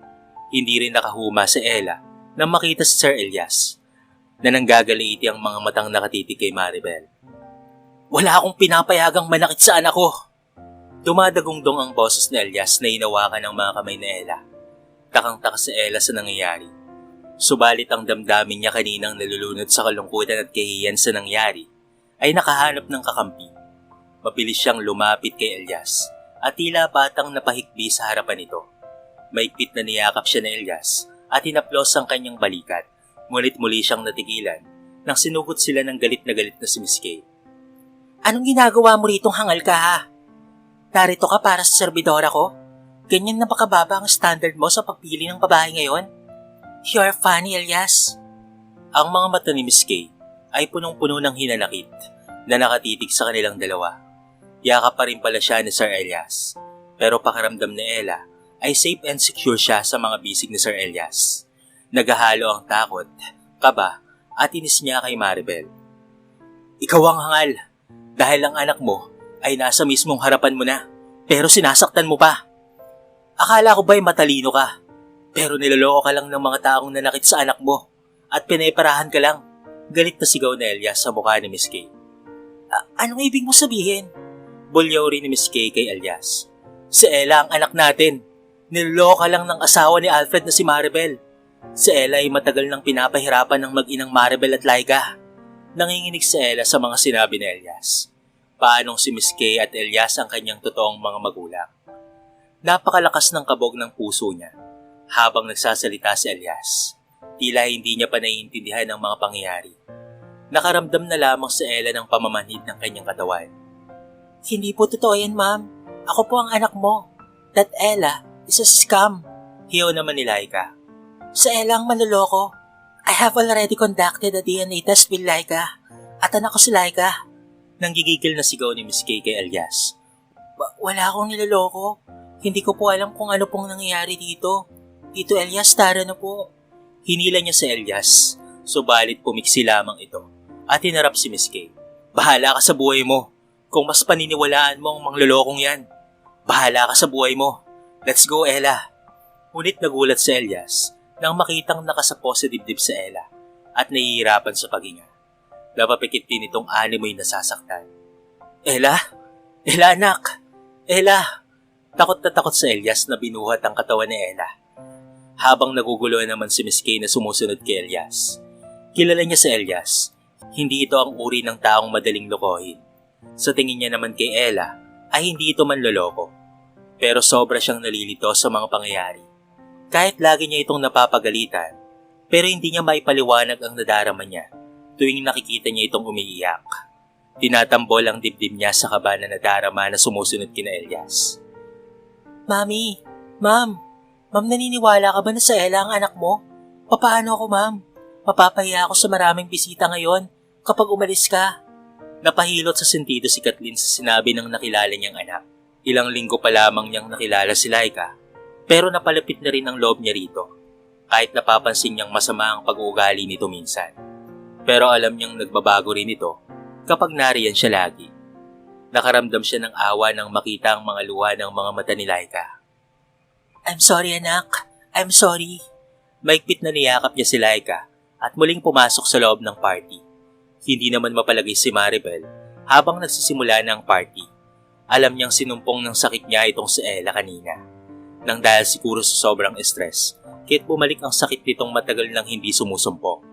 Hindi rin nakahuma si Ella nang makita si Sir Elias na nanggagaliiti ang mga matang nakatitig kay Maribel. Wala akong pinapayagang manakit sa anak ko. Dumadagungdong ang boses ni Elias na hinawakan ng mga kamay ni Ella. Takang-taka si Ella sa nangyayari. Subalit ang damdamin niya kaninang nalulunod sa kalungkutan at kahihiyan sa nangyari ay nakahanap ng kakampi. Mabilis siyang lumapit kay Elias at tila batang napahikbi sa harapan nito. Maigpit na niyakap siya ni Elias at hinaplos ang kanyang balikat, ngunit muli siyang natigilan nang sinugot sila ng galit na si Miss Kay. Anong ginagawa mo ritong hangal ka Narito ka para sa serbidora ko? Ganyan na bakababa ang standard mo sa pagpili ng babae ngayon? You're funny, Elias. Ang mga mata ni Miss Kay ay punong-puno ng hinanakit na nakatitig sa kanilang dalawa. Yakap pa rin pala siya ni Sir Elias, pero pakiramdam ni Ella ay safe and secure siya sa mga bisig ni Sir Elias. Nagahalo ang takot, kaba at inis niya kay Maribel. Ikaw ang hangal dahil ang anak mo ay nasa mismong harapan mo na pero sinasaktan mo pa. Akala ko ba'y matalino ka pero niloloko ka lang ng mga taong nanakit sa anak mo at pinayparahan ka lang. Galit na sigaw na Elias sa mukha ni Miss Kay. Anong ibig mo sabihin? Bulyaw rin ni Miss Kay kay Elias. Si Ella ang anak natin. Niloloko ka lang ng asawa ni Alfred na si Maribel. Si Ella ay matagal nang pinapahirapan ng mag-inang Maribel at Laika. Nanginginig si Ella sa mga sinabi ni Elias. Paanong si Miss Kay at Elias ang kanyang totoong mga magulang. Napakalakas ng kabog ng puso niya habang nagsasalita si Elias. Tila hindi niya pa naiintindihan ang mga pangyayari. Nakaramdam na lamang si Ella ng pamamanhid ng kanyang katawan. Hindi po totoo yan, ma'am. Ako po ang anak mo. That Ella is a scam. Hiyaw naman ni Laika. Si Ella ang manloloko. I have already conducted a DNA test with Laika. At anak ko si Laika. Nanggigigil na sigaw ni Miss Kay kay Elias. Wala akong niloloko. Hindi ko po alam kung ano pong nangyayari dito. Tito Elias, tara na po. Hinila niya sa Elias, subalit pumiksi lamang ito at hinarap si Miss Kay. Bahala ka sa buhay mo. Kung mas paniniwalaan mo ang manglolokong yan, bahala ka sa buhay mo. Let's go, Ella. Ngunit nagulat si Elias nang makitang nakasapo sa dibdib sa Ella at nahihirapan sa paghinga. Napapikit din itong animoy nasasaktan. Ella? Ella, anak! Ella! Takot na takot sa Elias na binuhat ang katawan ni Ella. Habang nagugulo naman si Miss Kay na sumusunod kay Elias. Kilala niya si Elias. Hindi ito ang uri ng taong madaling lokohin. Sa tingin niya naman kay Ella ay hindi ito manloloko. Pero sobra siyang nalilito sa mga pangyayari. Kahit lagi niya itong napapagalitan, pero hindi niya maipaliwanag ang nadarama niya tuwing nakikita niya itong umiiyak. Tinatambol ang dibdib niya sa kaba na nadarama na sumusunod kina Elias. Mami, Ma'am, naniniwala ka ba na sa Ella ang anak mo? Papaano ako, Ma'am? Mapapahiya ako sa maraming bisita ngayon kapag umalis ka. Napahilot sa sentido si Kathleen sa sinabi ng nakilala niyang anak. Ilang linggo pa lamang niyang nakilala si Laika, pero napalapit na rin ang loob niya rito, kahit napapansin niyang masama ang pag-uugali nito minsan. Pero alam niyang nagbabago rin ito kapag nariyan siya lagi. Nakaramdam siya ng awa nang makita ang mga luha ng mga mata ni Laika. I'm sorry, anak. I'm sorry. Maigpit na niyakap niya si Laika at muling pumasok sa loob ng party. Hindi naman mapalagay si Maribel habang nagsisimula na ang party. Alam niyang sinumpong ng sakit niya itong si Ella kanina. Nang dahil siguro sa sobrang stress, kaya't bumalik ang sakit nitong matagal nang hindi sumusumpong.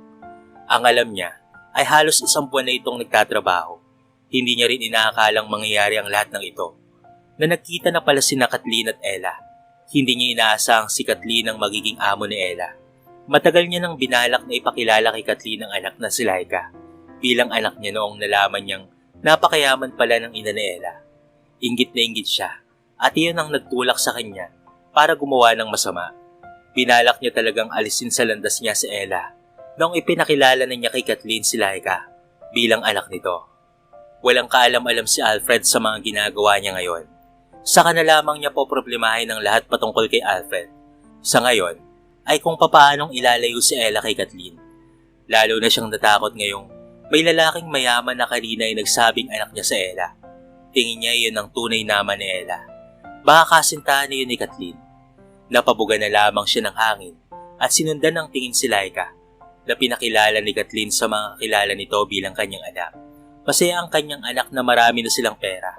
Ang alam niya ay halos 1 buwan na itong nagtatrabaho. Hindi niya rin inaakalang mangyayari ang lahat ng ito. Na nagkita na pala sina Kathleen at Ella. Hindi niya inaasahang si Kathleen ang magiging amo ni Ella. Matagal niya nang binalak na ipakilala kay Kathleen ang anak na si Laika. Bilang anak niya noong nalaman niyang napakayaman pala ng ina ni Ella. Inggit na inggit siya at iyon ang nagtulak sa kanya para gumawa ng masama. Binalak niya talagang alisin sa landas niya si Ella noong ipinakilala na niya kay Kathleen si Laika bilang anak nito. Walang kaalam-alam si Alfred sa mga ginagawa niya ngayon. Saka na lamang niya po problemahin ang lahat patungkol kay Alfred. Sa ngayon ay kung papaanong ilalayo si Ella kay Kathleen. Lalo na siyang natakot ngayong may lalaking mayaman na kanina ay nagsabing anak niya sa Ella. Tingin niya iyon ang tunay naman ni Ella. Baka kasintahan na yun ni Kathleen. Napabuga na lamang siya ng hangin at sinundan ng tingin si Laika na pinakilala ni Kathleen sa mga kilala nito bilang kanyang anak. Masaya ang kanyang anak na marami na silang pera.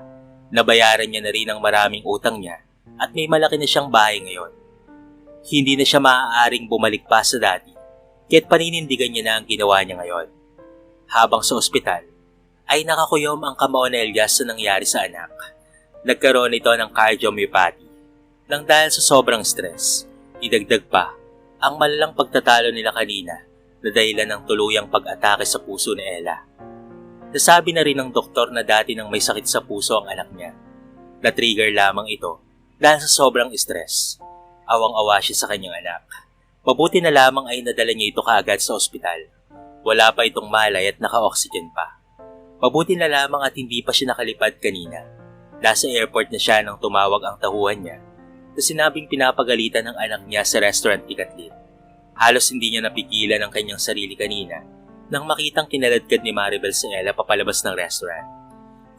Nabayaran niya na rin ang maraming utang niya at may malaki na siyang bahay ngayon. Hindi na siya maaaring bumalik pa sa dati kaya't paninindigan niya na ang ginawa niya ngayon. Habang sa ospital, ay nakakuyom ang kamao ni Elias sa nangyari sa anak. Nagkaroon ito ng cardiomyopathy. Nang dahil sa sobrang stress, idagdag pa ang malalang pagtatalo nila kanina na dahilan ng tuluyang pag-atake sa puso ni Ella. Nasabi na rin ng doktor na dati nang may sakit sa puso ang anak niya. Na-trigger lamang ito dahil sa sobrang stress. Awang-awa siya sa kanyang anak. Mabuti na lamang ay nadala niya ito kaagad sa ospital. Wala pa itong malay at naka-oxygen pa. Mabuti na lamang at hindi pa siya nakalipad kanina. Nasa airport na siya nang tumawag ang tauhan niya na sinabing pinapagalitan ng anak niya sa restaurant ni Kathleen. Halos hindi niya napigilan ang kanyang sarili kanina nang makitang kinaladkad ni Maribel si Ella papalabas ng restaurant.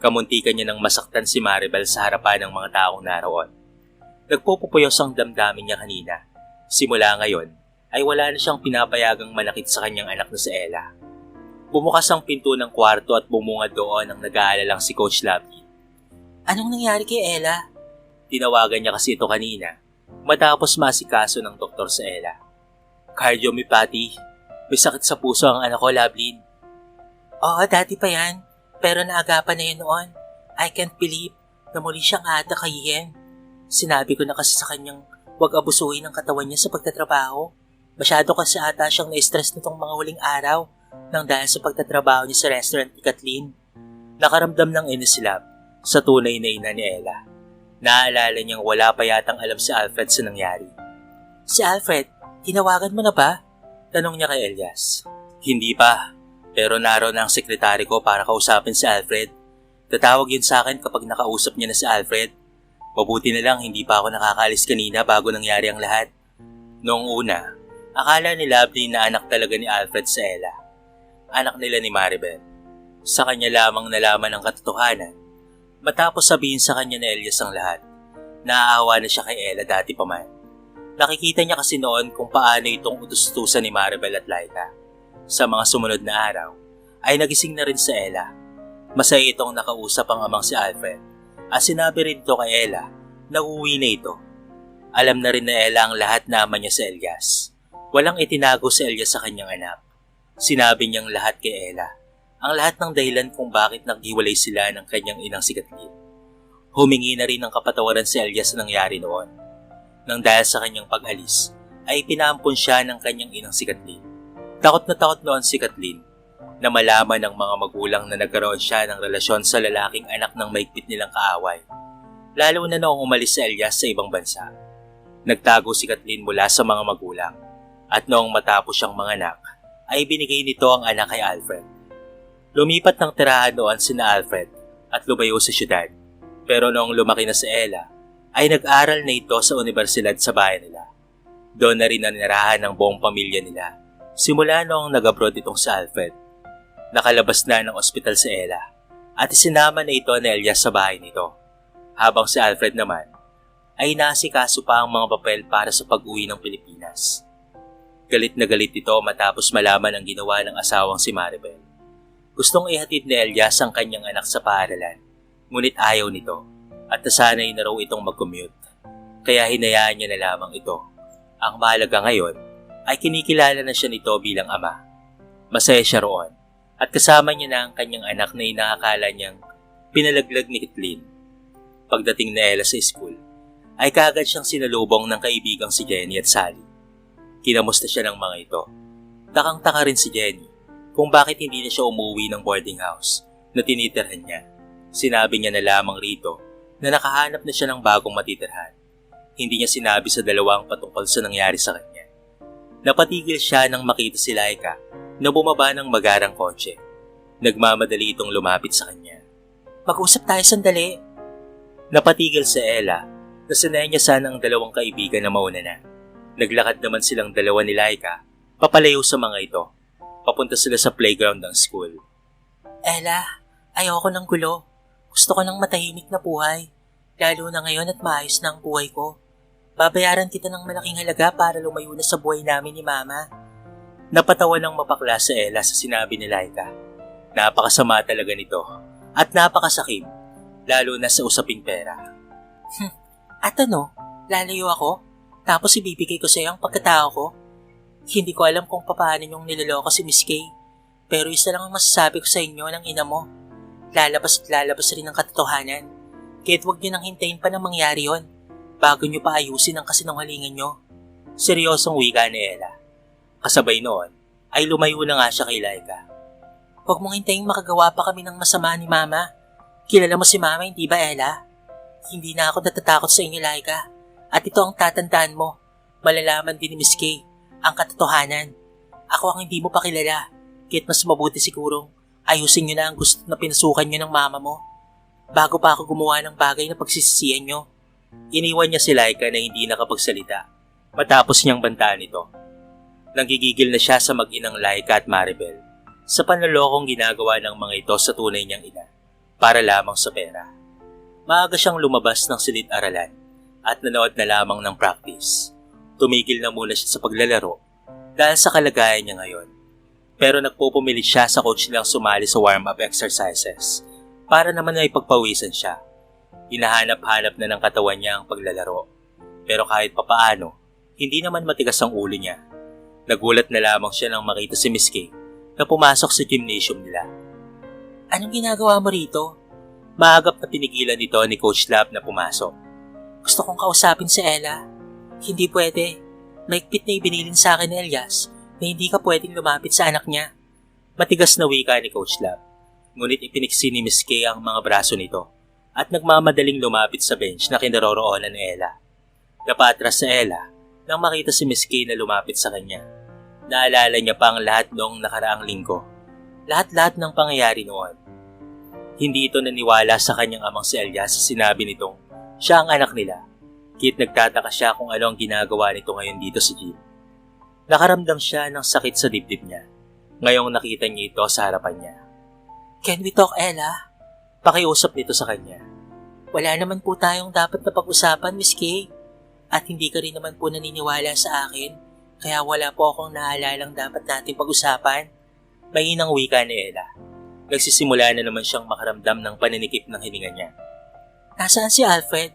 Kamuntikan niya nang masaktan si Maribel sa harapan ng mga taong naroon. Nagpupupuyos ang damdamin niya kanina. Simula ngayon, ay wala na siyang pinapayagang manakit sa kanyang anak na si Ella. Bumukas ang pinto ng kwarto at bumungad doon ang nag-aalalang si Coach Lovely. Anong nangyari kay Ella? Tinawagan niya kasi ito kanina matapos masikaso ng doktor sa Ella. Cardiomyopathy. May sakit sa puso ang anak ko, Lovely. Oo, dati pa yan. Pero naagapan na yun noon. I can't believe na muli siyang atakayin. Sinabi ko na kasi sa kanyang huwag abusuhin ang katawan niya sa pagtatrabaho. Masyado kasi ata siyang na-stress nitong mga huling araw nang dahil sa pagtatrabaho niya sa restaurant ni Kathleen. Nakaramdam ng inisilap sa tunay na ina ni Ella. Naalala niyang wala pa yatang alam si Alfred sa nangyari. Si Alfred, tinawagan mo na ba? Tanong niya kay Elias. Hindi pa, pero naroon na ang sekretary ko para kausapin si Alfred. Tatawag yun sa akin kapag nakausap niya na si Alfred. Mabuti na lang hindi pa ako nakakaalis kanina bago nangyari ang lahat. Noong una, akala ni Lovely na anak talaga ni Alfred sa Ella. Anak nila ni Maribel. Sa kanya lamang nalaman ang katotohanan. Matapos sabihin sa kanya ni Elias ang lahat, naaawa na siya kay Ella dati pa man. Nakikita niya kasi noon kung paano itong utus-utusan ni Maribel at Laika. Sa mga sumunod na araw, ay nagising na rin sa Ella. Masaya itong nakausap ang amang si Alfred at sinabi rin ito kay Ella na uuwi na ito. Alam na rin na Ella ang lahat na ama niya sa Elias. Walang itinago si Elias sa kanyang anak. Sinabi niyang lahat kay Ella, ang lahat ng dahilan kung bakit naghiwalay sila ng kanyang inang si Kathleen. Humingi na rin ng kapatawaran si Elias sa nangyari noon. Nang dahil sa kanyang pag-alis, ay pinaampon siya ng kanyang inang si Kathleen. Takot na takot noon si Kathleen na malaman ng mga magulang na nagkaroon siya ng relasyon sa lalaking anak ng maigpit nilang kaaway. Lalo na noong umalis si Elias sa ibang bansa. Nagtago si Kathleen mula sa mga magulang at noong matapos siyang manganak, ay binigay nito ang anak kay Alfred. Lumipat ng tirahan noon sina Alfred at lumayo sa syudad. Pero noong lumaki na si Ella, ay nag-aral na ito sa universidad sa bahay nila. Doon na rin nanirahan ng buong pamilya nila. Simula noong nag-abroad itong si Alfred. Nakalabas na ng ospital si Ella at isinama na ito ni Elias sa bahay nito. Habang si Alfred naman ay naasikaso pa ang mga papel para sa pag-uwi ng Pilipinas. Galit na galit ito matapos malaman ang ginawa ng asawang si Maribel. Gustong ihatid ni Elias ang kanyang anak sa paaralan, ngunit ayaw nito at nasanay na raw itong mag-commute. Kaya hinayaan niya na lamang ito. Ang mahalaga ngayon ay kinikilala na siya nito bilang ama. Masaya siya roon at kasama niya na ang kanyang anak na inaakala niyang pinalaglag ni Kathleen. Pagdating na Ella sa school, ay kaagad siyang sinalubong ng kaibigang si Jenny at Sally. Kinamusta siya ng mga ito. Takang-taka rin si Jenny kung bakit hindi na siya umuwi ng boarding house na tinitirhan niya. Sinabi niya na lamang rito na nakahanap na siya ng bagong matitirhan. Hindi niya sinabi sa dalawang patungkol sa nangyari sa kanya. Napatigil siya nang makita si Laika na bumaba ng magarang kotse. Nagmamadali itong lumapit sa kanya. Mag-usap tayo sandali. Napatigil si Ella na sanay niya sana ang dalawang kaibigan na mauna na. Naglakad naman silang dalawa ni Laika papalayo sa mga ito. Papunta sila sa playground ng school. Ella, ayoko ng gulo. Gusto ko ng matahimik na buhay. Lalo na ngayon at maayos na ang buhay ko. Babayaran kita ng malaking halaga para lumayo na sa buhay namin ni Mama. Napatawa ng mapakla si Ella sa sinabi ni Laika. Napakasama talaga nito at napakasakim, lalo na sa usaping pera. At ano, lalayo ako? Tapos ibibigay ko sa iyo ang pagkatao ko? Hindi ko alam kung paano niyong niloloko si Miss Kay, pero isa lang ang masasabi ko sa inyo ng ina mo. Lalabas at lalabas rin ang katotohanan. Kaya't huwag niyo nang hintayin pa na mangyari yon bago niyo pa ayusin ang kasinungalingan niyo. Seryosong wika ni Ella. Kasabay noon, ay lumayo na nga siya kay Laika. Huwag mong hintayin makagawa pa kami ng masama ni Mama. Kilala mo si Mama, hindi ba Ella? Hindi na ako natatakot sa inyo, Laika. At ito ang tatandaan mo. Malalaman din ni Miss Kay ang katotohanan. Ako ang hindi mo pa kilala. Kaya't mas mabuti sigurong ayusin niyo na ang gusto na pinasukan niyo ng mama mo. Bago pa ako gumawa ng bagay na pagsisisihan niyo. Iniwan niya si Laika na hindi nakapagsalita matapos niyang bantaan ito. Nanggigigil na siya sa mag-inang Laika at Maribel sa panlolokong ginagawa ng mga ito sa tunay niyang ina para lamang sa pera. Maaga siyang lumabas ng silid-aralan at nanood na lamang ng practice. Tumigil na muna siya sa paglalaro dahil sa kalagayan niya ngayon. Pero nagpupumilit siya sa coach nilang sumali sa warm-up exercises para naman ay pagpawisan siya. Hinahanap-hanap na ng katawan niya ang paglalaro. Pero kahit papaano, hindi naman matigas ang ulo niya. Nagulat na lamang siya nang makita si Miss Kay na pumasok sa gymnasium nila. Anong ginagawa mo rito? Maagap na pinigilan nito ni Coach Lab na pumasok. Gusto kong kausapin si Ella. Hindi pwede. Maigpit na ibinilin sa akin ni Elias na hindi ka pwedeng lumapit sa anak niya. Matigas na wika ni Coach Lab. Ngunit ipiniksi ni Miss Kay ang mga braso nito at nagmamadaling lumapit sa bench na kinaroroonan ni Ella. Napatras sa Ella nang makita si Miss Kay na lumapit sa kanya. Naalala niya pa ang lahat noong nakaraang linggo. Lahat-lahat ng pangyayari noon. Hindi ito naniwala sa kanyang amang si Elias sa sinabi nitong siya ang anak nila. Kit nagtataka siya kung ano ang ginagawa nito ngayon dito sa gym. Nakaramdam siya ng sakit sa dibdib niya. Ngayong nakita niya ito sa harapan niya. Can we talk, Ella? Pakiusap nito sa kanya. Wala naman po tayong dapat na pag-usapan, Miss Kay. At hindi ka rin naman po naniniwala sa akin, kaya wala po akong naalalang dapat nating pag-usapan. Mahinang wika ni Ella. Nagsisimula na naman siyang makaramdam ng paninikip ng hininga niya. Nasaan si Alfred?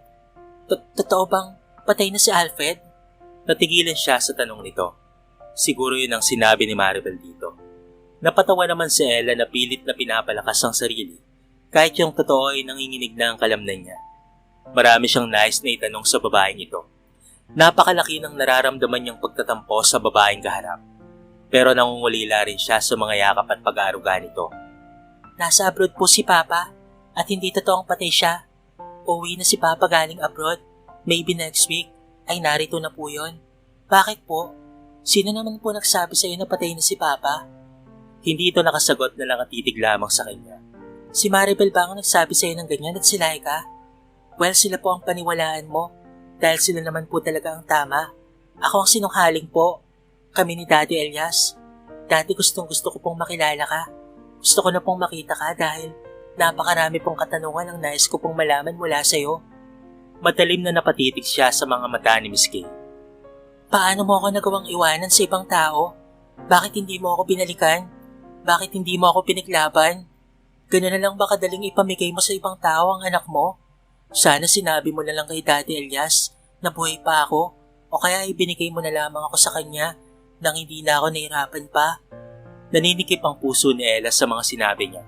Totoo bang patay na si Alfred? Natigilan siya sa tanong nito. Siguro yun ang sinabi ni Maribel dito. Napatawa naman si Ella na pilit na pinapalakas ang sarili kahit yung totoo ay nanginginig na ang kalamnan niya. Marami siyang nais na itanong sa babaeng ito. Napakalaki ng nararamdaman niyang pagtatampo sa babaeng kaharap. Pero nangungulila rin siya sa mga yakap at pag-aaruga nito. Nasa abroad po si Papa at hindi totoong patay siya. Uwi na si Papa galing abroad. Maybe next week ay narito na po yun. Bakit po? Sino naman po nagsabi sa iyo na patay na si Papa? Hindi ito nakasagot na nakatitig lamang sa kanya. Si Maribel ba ang nagsabi sa iyo ng ganyan at si Laika? Well, sila po ang paniwalaan mo dahil sila naman po talaga ang tama. Ako ang sinunghaling po. Kami ni Daddy Elias. Dati gusto ko pong makilala ka. Gusto ko na pong makita ka dahil napakarami pong katanungan ang nais ko pong malaman mula sa iyo. Matalim na napatitig siya sa mga mata ni Miss Kay. Paano mo ako nagawang iwanan sa ibang tao? Bakit hindi mo ako binalikan? Bakit hindi mo ako pinaglaban? Ganun na lang ba kadaling ipamigay mo sa ibang tao ang anak mo? Sana sinabi mo na lang kay Daddy Elias na buhay pa ako o kaya ibinigay mo na lamang ako sa kanya nang hindi na ako nahirapan pa. Naninikip ang puso ni Ella sa mga sinabi niya.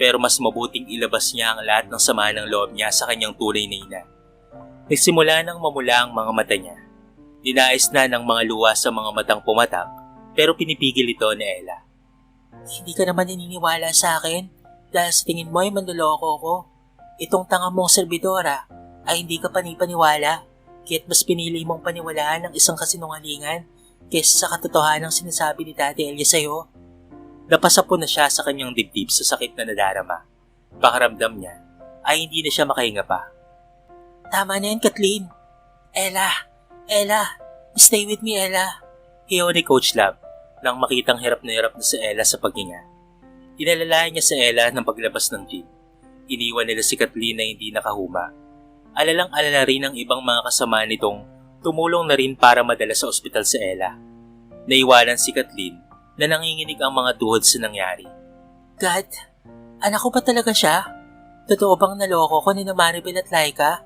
Pero mas mabuting ilabas niya ang lahat ng sama ng loob niya sa kanyang tunay na ina. Nagsimula nang mamula ang mga mata niya. Dinais na ng mga luha sa mga matang pumatak pero pinipigil ito ni Ella. Hindi ka naman naniniwala sa akin dahil sa tingin mo ay manloloko ko. Itong tanga mong serbidora ay hindi ka panipaniwala kaya't mas pinili mong paniwalaan ng isang kasinungalingan kaysa sa katotohanan ng sinasabi ni Daddy Elias sa'yo. Napasapo na siya sa kanyang dibdib sa sakit na nadarama. Pakiramdam niya ay hindi na siya makahinga pa. Tama na yan, Kathleen. Ella, stay with me, Ella. Hiyaw ni Coach Lab nang makitang hirap na si Ella sa paghinga. Inalalayan niya sa Ella ng paglabas ng gym. Iniwan nila si Kathleen na hindi nakahuma. Alalang-alala rin ang ibang mga kasama nitong tumulong na rin para madala sa ospital si Ella. Naiwanan si Kathleen na nanginginig ang mga tuhod sa nangyari. God, anak ko ba talaga siya? Totoo bang naloko ko ni Maribel at Laika?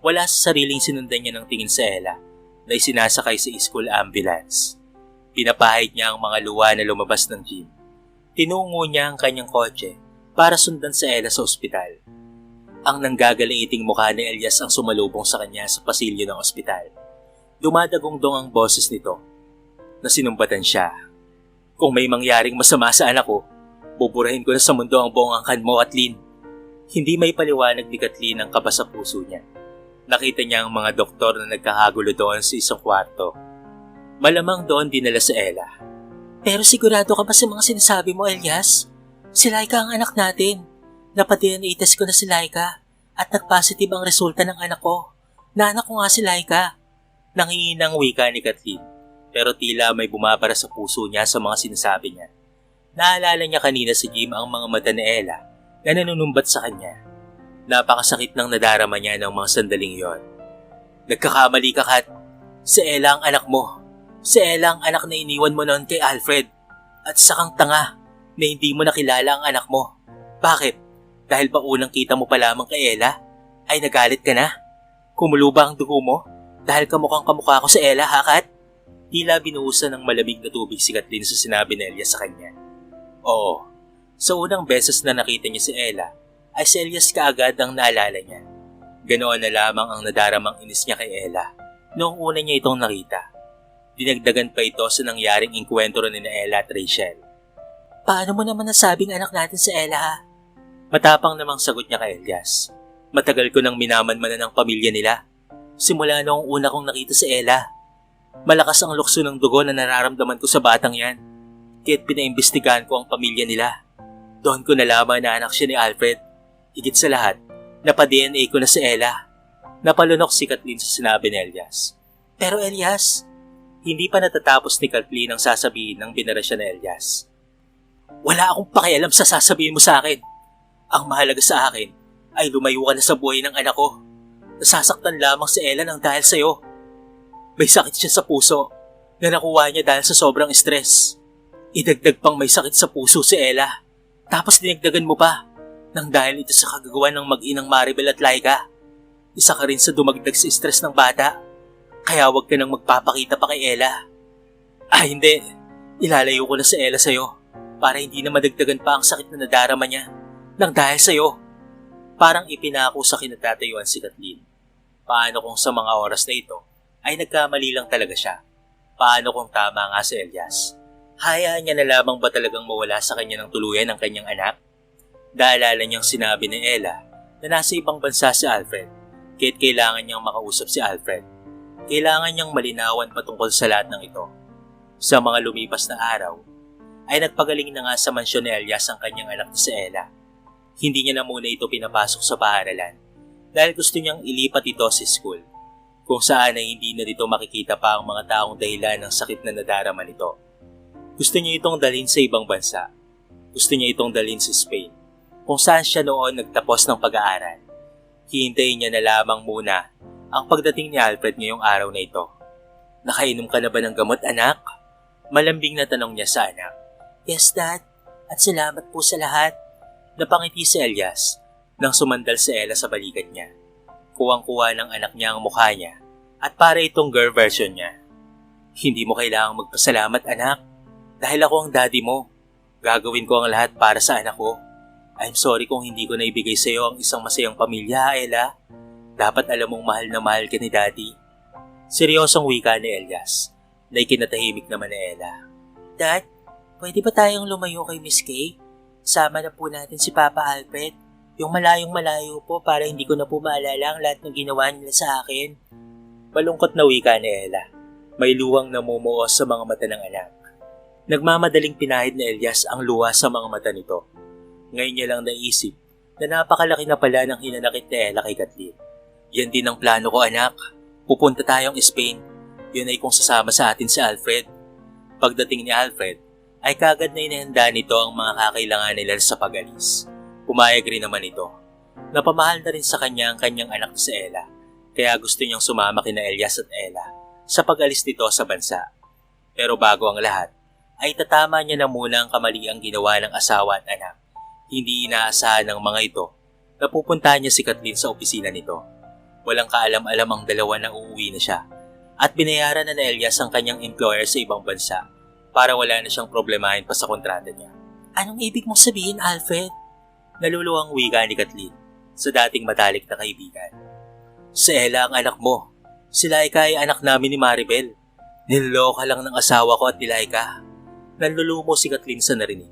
Wala sa sariling sinundan niya ng tingin sa Ella na isinasakay sa school ambulance. Pinapahid niya ang mga luha na lumabas ng gym. Tinungo niya ang kanyang kotse para sundan sa Ella sa ospital. Ang nanggagaliiting mukha ni Elias ang sumalubong sa kanya sa pasilyo ng ospital. Dumadagong-dong ang boses nito na sinumbatan siya. Kung may mangyaring masama sa anak ko, buburahin ko na sa mundo ang buong angkan mo, Kathleen. Hindi may paliwanag ni Kathleen ang kaba sa puso niya. Nakita niya ang mga doktor na nagkakagulo doon sa isang kwarto. Malamang doon dinala sa Ella. Pero sigurado ka ba sa mga sinasabi mo, Elias? Si Laika ang anak natin. Napad-DNA test ko na si Laika at nag-positive ang resulta ng anak ko. Na anak ko nga si Laika. Nanginginang wika ni Kathleen. Pero tila may bumabara sa puso niya sa mga sinasabi niya. Naalala niya kanina sa gym ang mga mata ni Ella na nanunumbat sa kanya. Napakasakit ng nadarama niya ng mga sandaling yon. Nagkakamali ka, Kat. Si Ella ang anak mo. Si Ella ang anak na iniwan mo noon kay Alfred. At sakang tanga na hindi mo nakilala ang anak mo. Bakit? Dahil ba unang kita mo pa lamang kay Ella? Ay nagalit ka na? Kumulo ba ang dugo mo? Dahil kamukhang kamukha ko sa Ella, ha, Kat? Tila binuhusan ng malamig na tubig si Kathleen sa sinabi ni Elias sa kanya. Oo, sa unang beses na nakita niya si Ella, ay si Elias kaagad ang naalala niya. Ganoon na lamang ang nadaramang inis niya kay Ella noong una niya itong nakita. Dinagdagan pa ito sa nangyaring engkwentro ni Ella at Rachel. Paano mo naman nasabing anak natin si Ella, ha? Matapang namang sagot niya kay Elias. Matagal ko nang minamanmanan ng pamilya nila. Simula noong una kong nakita si Ella. Malakas ang lukso ng dugo na nararamdaman ko sa batang yan. Kaya't pinaimbestigahan ko ang pamilya nila. Doon ko nalaman na anak siya ni Alfred Higit sa lahat, napa-DNA ko na si Ella. Napalunok si Kathleen sa sinabi ni Elias. Pero Elias, Hindi pa natatapos ni Kathleen ang sasabihin ng binara siya ni Elias. wala akong pakialam sa sasabihin mo sa akin. Ang mahalaga sa akin ay lumayo ka na sa buhay ng anak ko. Nasasaktan lamang si Ella ng dahil sa'yo. May sakit siya sa puso na nakuha niya dahil sa sobrang stress. Idagdag pang may sakit sa puso si Ella. Tapos dinagdagan mo pa nang dahil ito sa kagagawa ng mag-inang Maribel at Laika. Isa ka rin sa dumagdag sa stress ng bata. Kaya wag ka nang magpapakita pa kay Ella. Hindi. Ilalayo ko na si Ella sa'yo para hindi na madagdagan pa ang sakit na nadarama niya nang dahil sa'yo. Parang ipinako sa kinatatayuan si Kathleen. Paano kung sa mga oras na ito ay nagkamali lang talaga siya? Paano kung tama nga si Elias? Hayaan niya na lamang ba talagang mawala sa kanya ng tuluyan ang kanyang anak? Daalala niyang sinabi ni Ella na nasa ibang bansa si Alfred, kaya't kailangan niyang makausap si Alfred. Kailangan niyang malinawan patungkol sa lahat ng ito. Sa mga lumipas na araw, ay nagpagaling na nga sa mansyon ni Elias ang kanyang anak na si Ella. Hindi niya na muna ito pinapasok sa paaralan dahil gusto niyang ilipat ito sa school, kung saan ay hindi na dito makikita pa ang mga taong dahilan ng sakit na nadarama nito. Gusto niya itong dalhin sa ibang bansa. Gusto niya itong dalhin sa Spain, kung saan siya noon nagtapos ng pag-aaral. Hihintayin niya na lamang muna ang pagdating ni Alfred ngayong araw na ito. Nakainom ka na ba ng gamot, anak? Malambing na tanong niya sa anak. Yes, Dad. At salamat po sa lahat. Napangiti si Elias nang sumandal si Ella sa balikat niya. Kuwang-kuwa ng anak niya ang mukha niya at para itong girl version niya. Hindi mo kailangang magpasalamat, anak. Dahil ako ang daddy mo. Gagawin ko ang lahat para sa anak ko. I'm sorry kung hindi ko naibigay sa iyo ang isang masayang pamilya, Ella. Dapat alam mong mahal ka ni daddy. Seryosong wika ni Elias na ikinatahimik naman ni Ella. Dad, pwede ba tayong lumayo kay Miss Kay? Sama na po natin si Papa Alfred. Yung malayong-malayo po para hindi ko na po maalala ang lahat ng ginawa nila sa akin. Malungkot na wika ni Ella. May luwang namumuos sa mga mata ng anak. Nagmamadaling pinahid ni Elias ang luha sa mga mata nito. Ngayon niya lang naisip na napakalaki na pala ng hinanakit ni Ella kay Kathleen. Yan din ang plano ko, anak. Pupunta tayong Spain. Yun ay kung sasama sa atin si Alfred. Pagdating ni Alfred, ay kagad na inihanda nito ang mga kakailangan nila sa pag-alis. Pumayag rin naman ito. Napamahal na rin sa kanya ang kanyang anak na si Ella, kaya gusto niyang sumama kina Elias at Ella sa pag-alis nito sa bansa. Pero bago ang lahat, ay tatama niya na muna ang kamaliang ginawa ng asawa at anak. Hindi inaasahan ng mga ito na pupuntahan niya si Kathleen sa opisina nito. Walang kaalam-alam ang dalawa na uuwi na siya at binayaran na Elias ang kanyang employer sa ibang bansa para wala na siyang problemahin pa sa kontrata niya. Anong ibig mong sabihin, Alfred? Naluluwang wika ni Kathleen sa dating matalik na kaibigan. Si Ella ang anak mo. Si Laika ay anak namin ni Maribel. Niloloko ka lang ng asawa ko at ni Laika. Nanlulumo si Kathleen sa narinig.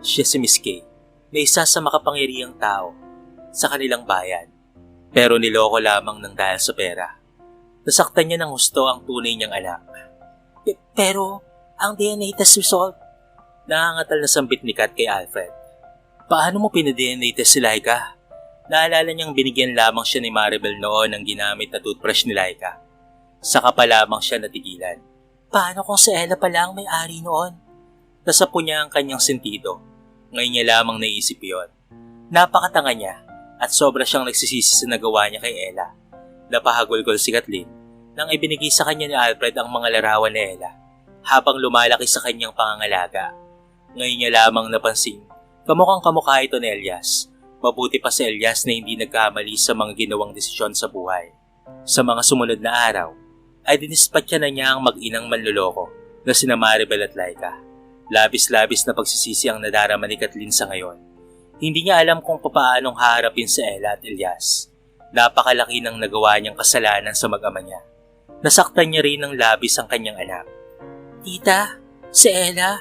Siya si Miss Kay, na isa sa makapangyarihang tao sa kanilang bayan. Pero niloko lamang ng dahil sa pera. Nasaktan niya ng husto ang tunay niyang anak. Pero, ang DNA test result, Nangangatal na sambit ni Kat kay Alfred. Paano mo pina-DNA test si Laika? Naalala niyang binigyan lamang siya ni Maribel noon ng ginamit na toothbrush ni Laika. Saka pa lamang siya natigilan. paano kung si Ella pala ang may-ari noon? Nasapo niya ang kanyang sentido. Ngayon niya lamang naisip yon. Napakatanga niya at sobra siyang nagsisisi sa nagawa niya kay Ella. Napahagulgol si Kathleen nang ibinigay sa kanya ni Alfred ang mga larawan ni Ella habang lumalaki sa kanyang pangangalaga. Ngayon niya lamang napansin, kamukhang kamukha ito ni Elias. Mabuti pa si Elias na hindi nagkamali sa mga ginawang desisyon sa buhay. Sa mga sumunod na araw, ay dinispatya na niya ang mag-inang manloloko na sina Maribel at Laika. Labis-labis na pagsisisi ang nadarama ni Kathleen sa ngayon. Hindi niya alam kung paanong haharapin si Ella at Elias. Napakalaki ng nagawa niyang kasalanan sa mag-ama niya. Nasaktan niya rin ng labis ang kanyang anak. Tita, si Ella?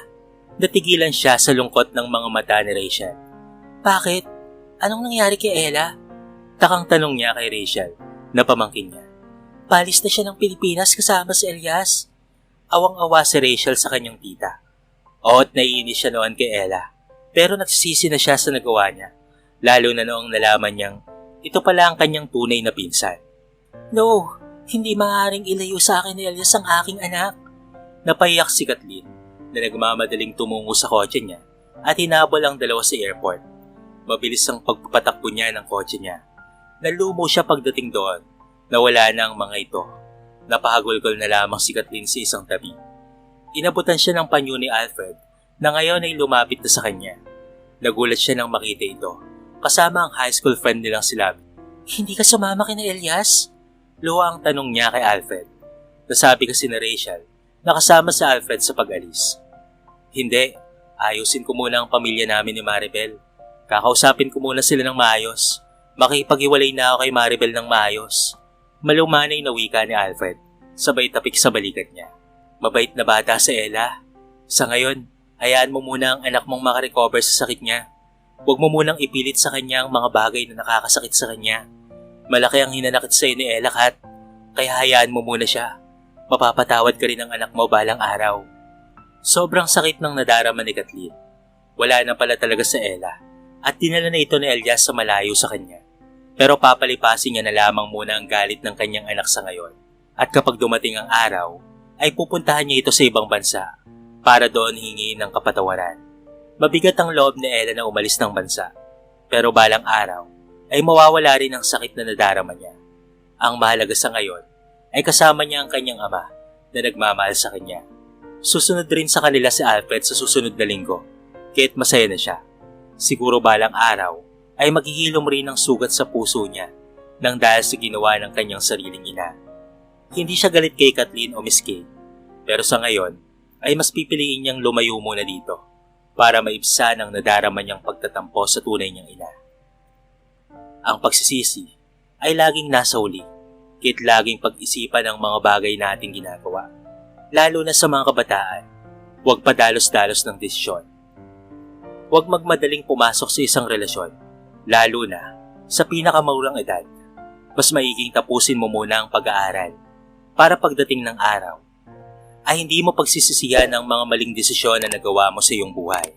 Natigilan siya sa lungkot ng mga mata ni Rachel. Bakit? Anong nangyari kay Ella? Takang tanong niya kay Rachel na pamangkin niya. Palis na siya ng Pilipinas kasama si Elias. Awang-awa si Rachel sa kanyang tita. Oot naiinis siya noon kay Ella, pero nagsisisi na siya sa nagawa niya. Lalo na noong nalaman niyang ito pala ang kanyang tunay na pinsan. No, hindi maaaring ilayo sa akin ni Elias ang aking anak. Napahiyak si Kathleen na nagmamadaling tumungo sa kotse niya at hinabol ang dalawa sa airport. Mabilis ang pagpapatakbo niya ng kotse niya. Nalumo siya pagdating doon. Nawala na ang mga ito. Napahagulgol na lamang si Kathleen sa isang tabi. Inabutan siya ng panyo ni Alfred na ngayon ay lumapit na sa kanya. Nagulat siya nang makita ito. Kasama ang high school friend nilang si Labby. Hindi ka sumama kina Elias? Luha ang tanong niya kay Alfred. Nasabi kasi na Rachel na kasama si Alfred sa pag-alis. Hindi, ayusin ko muna ang pamilya namin ni Maribel. Kakausapin ko muna sila ng maayos. Makipag-iwalay na ako kay Maribel ng maayos. Malumanay na wika ni Alfred, sabay tapik sa balikat niya. Mabait na bata si Ella. Sa ngayon, hayaan mo muna ang anak mong makarecover sa sakit niya. Huwag mo munang ipilit sa kanya ang mga bagay na nakakasakit sa kanya. Malaki ang hinanakit sa iyo ni Ella, Kat. Kaya hayaan mo muna siya. Mapapatawad ka rin ng anak mo balang araw. Sobrang sakit ng nadarama ni Kathleen. Wala na pala talaga sa Ella at dinala na ito ni Elias sa malayo sa kanya. Pero papalipasin niya na lamang muna ang galit ng kanyang anak sa ngayon. At kapag dumating ang araw, ay pupuntahan niya ito sa ibang bansa para doon hingin ng kapatawaran. Mabigat ang loob ni Ella na umalis ng bansa. Pero balang araw ay mawawala rin ang sakit na nadarama niya. Ang mahalaga sa ngayon ay kasama niya ang kanyang ama na nagmamahal sa kanya. Susunod rin sa kanila si Alfred sa susunod na linggo, kaya't masaya na siya. Siguro balang araw ay maghihilom rin ang sugat sa puso niya nang dahil sa ginawa ng kanyang sariling ina. Hindi siya galit kay Kathleen o Miss Kay, pero sa ngayon ay mas pipiliin niyang lumayo muna dito para maibsan ang nadarama niyang pagtatampo sa tunay niyang ina. Ang pagsisisi ay laging nasa huli, kaya't laging pag-isipan ang mga bagay nating ginagawa. Lalo na sa mga kabataan, huwag padalos-dalos ng desisyon. Huwag magmadaling pumasok sa isang relasyon, lalo na sa pinakamurang edad. Mas maiging tapusin mo muna ang pag-aaral para pagdating ng araw ay hindi mo pagsisisihan ang mga maling desisyon na nagawa mo sa iyong buhay.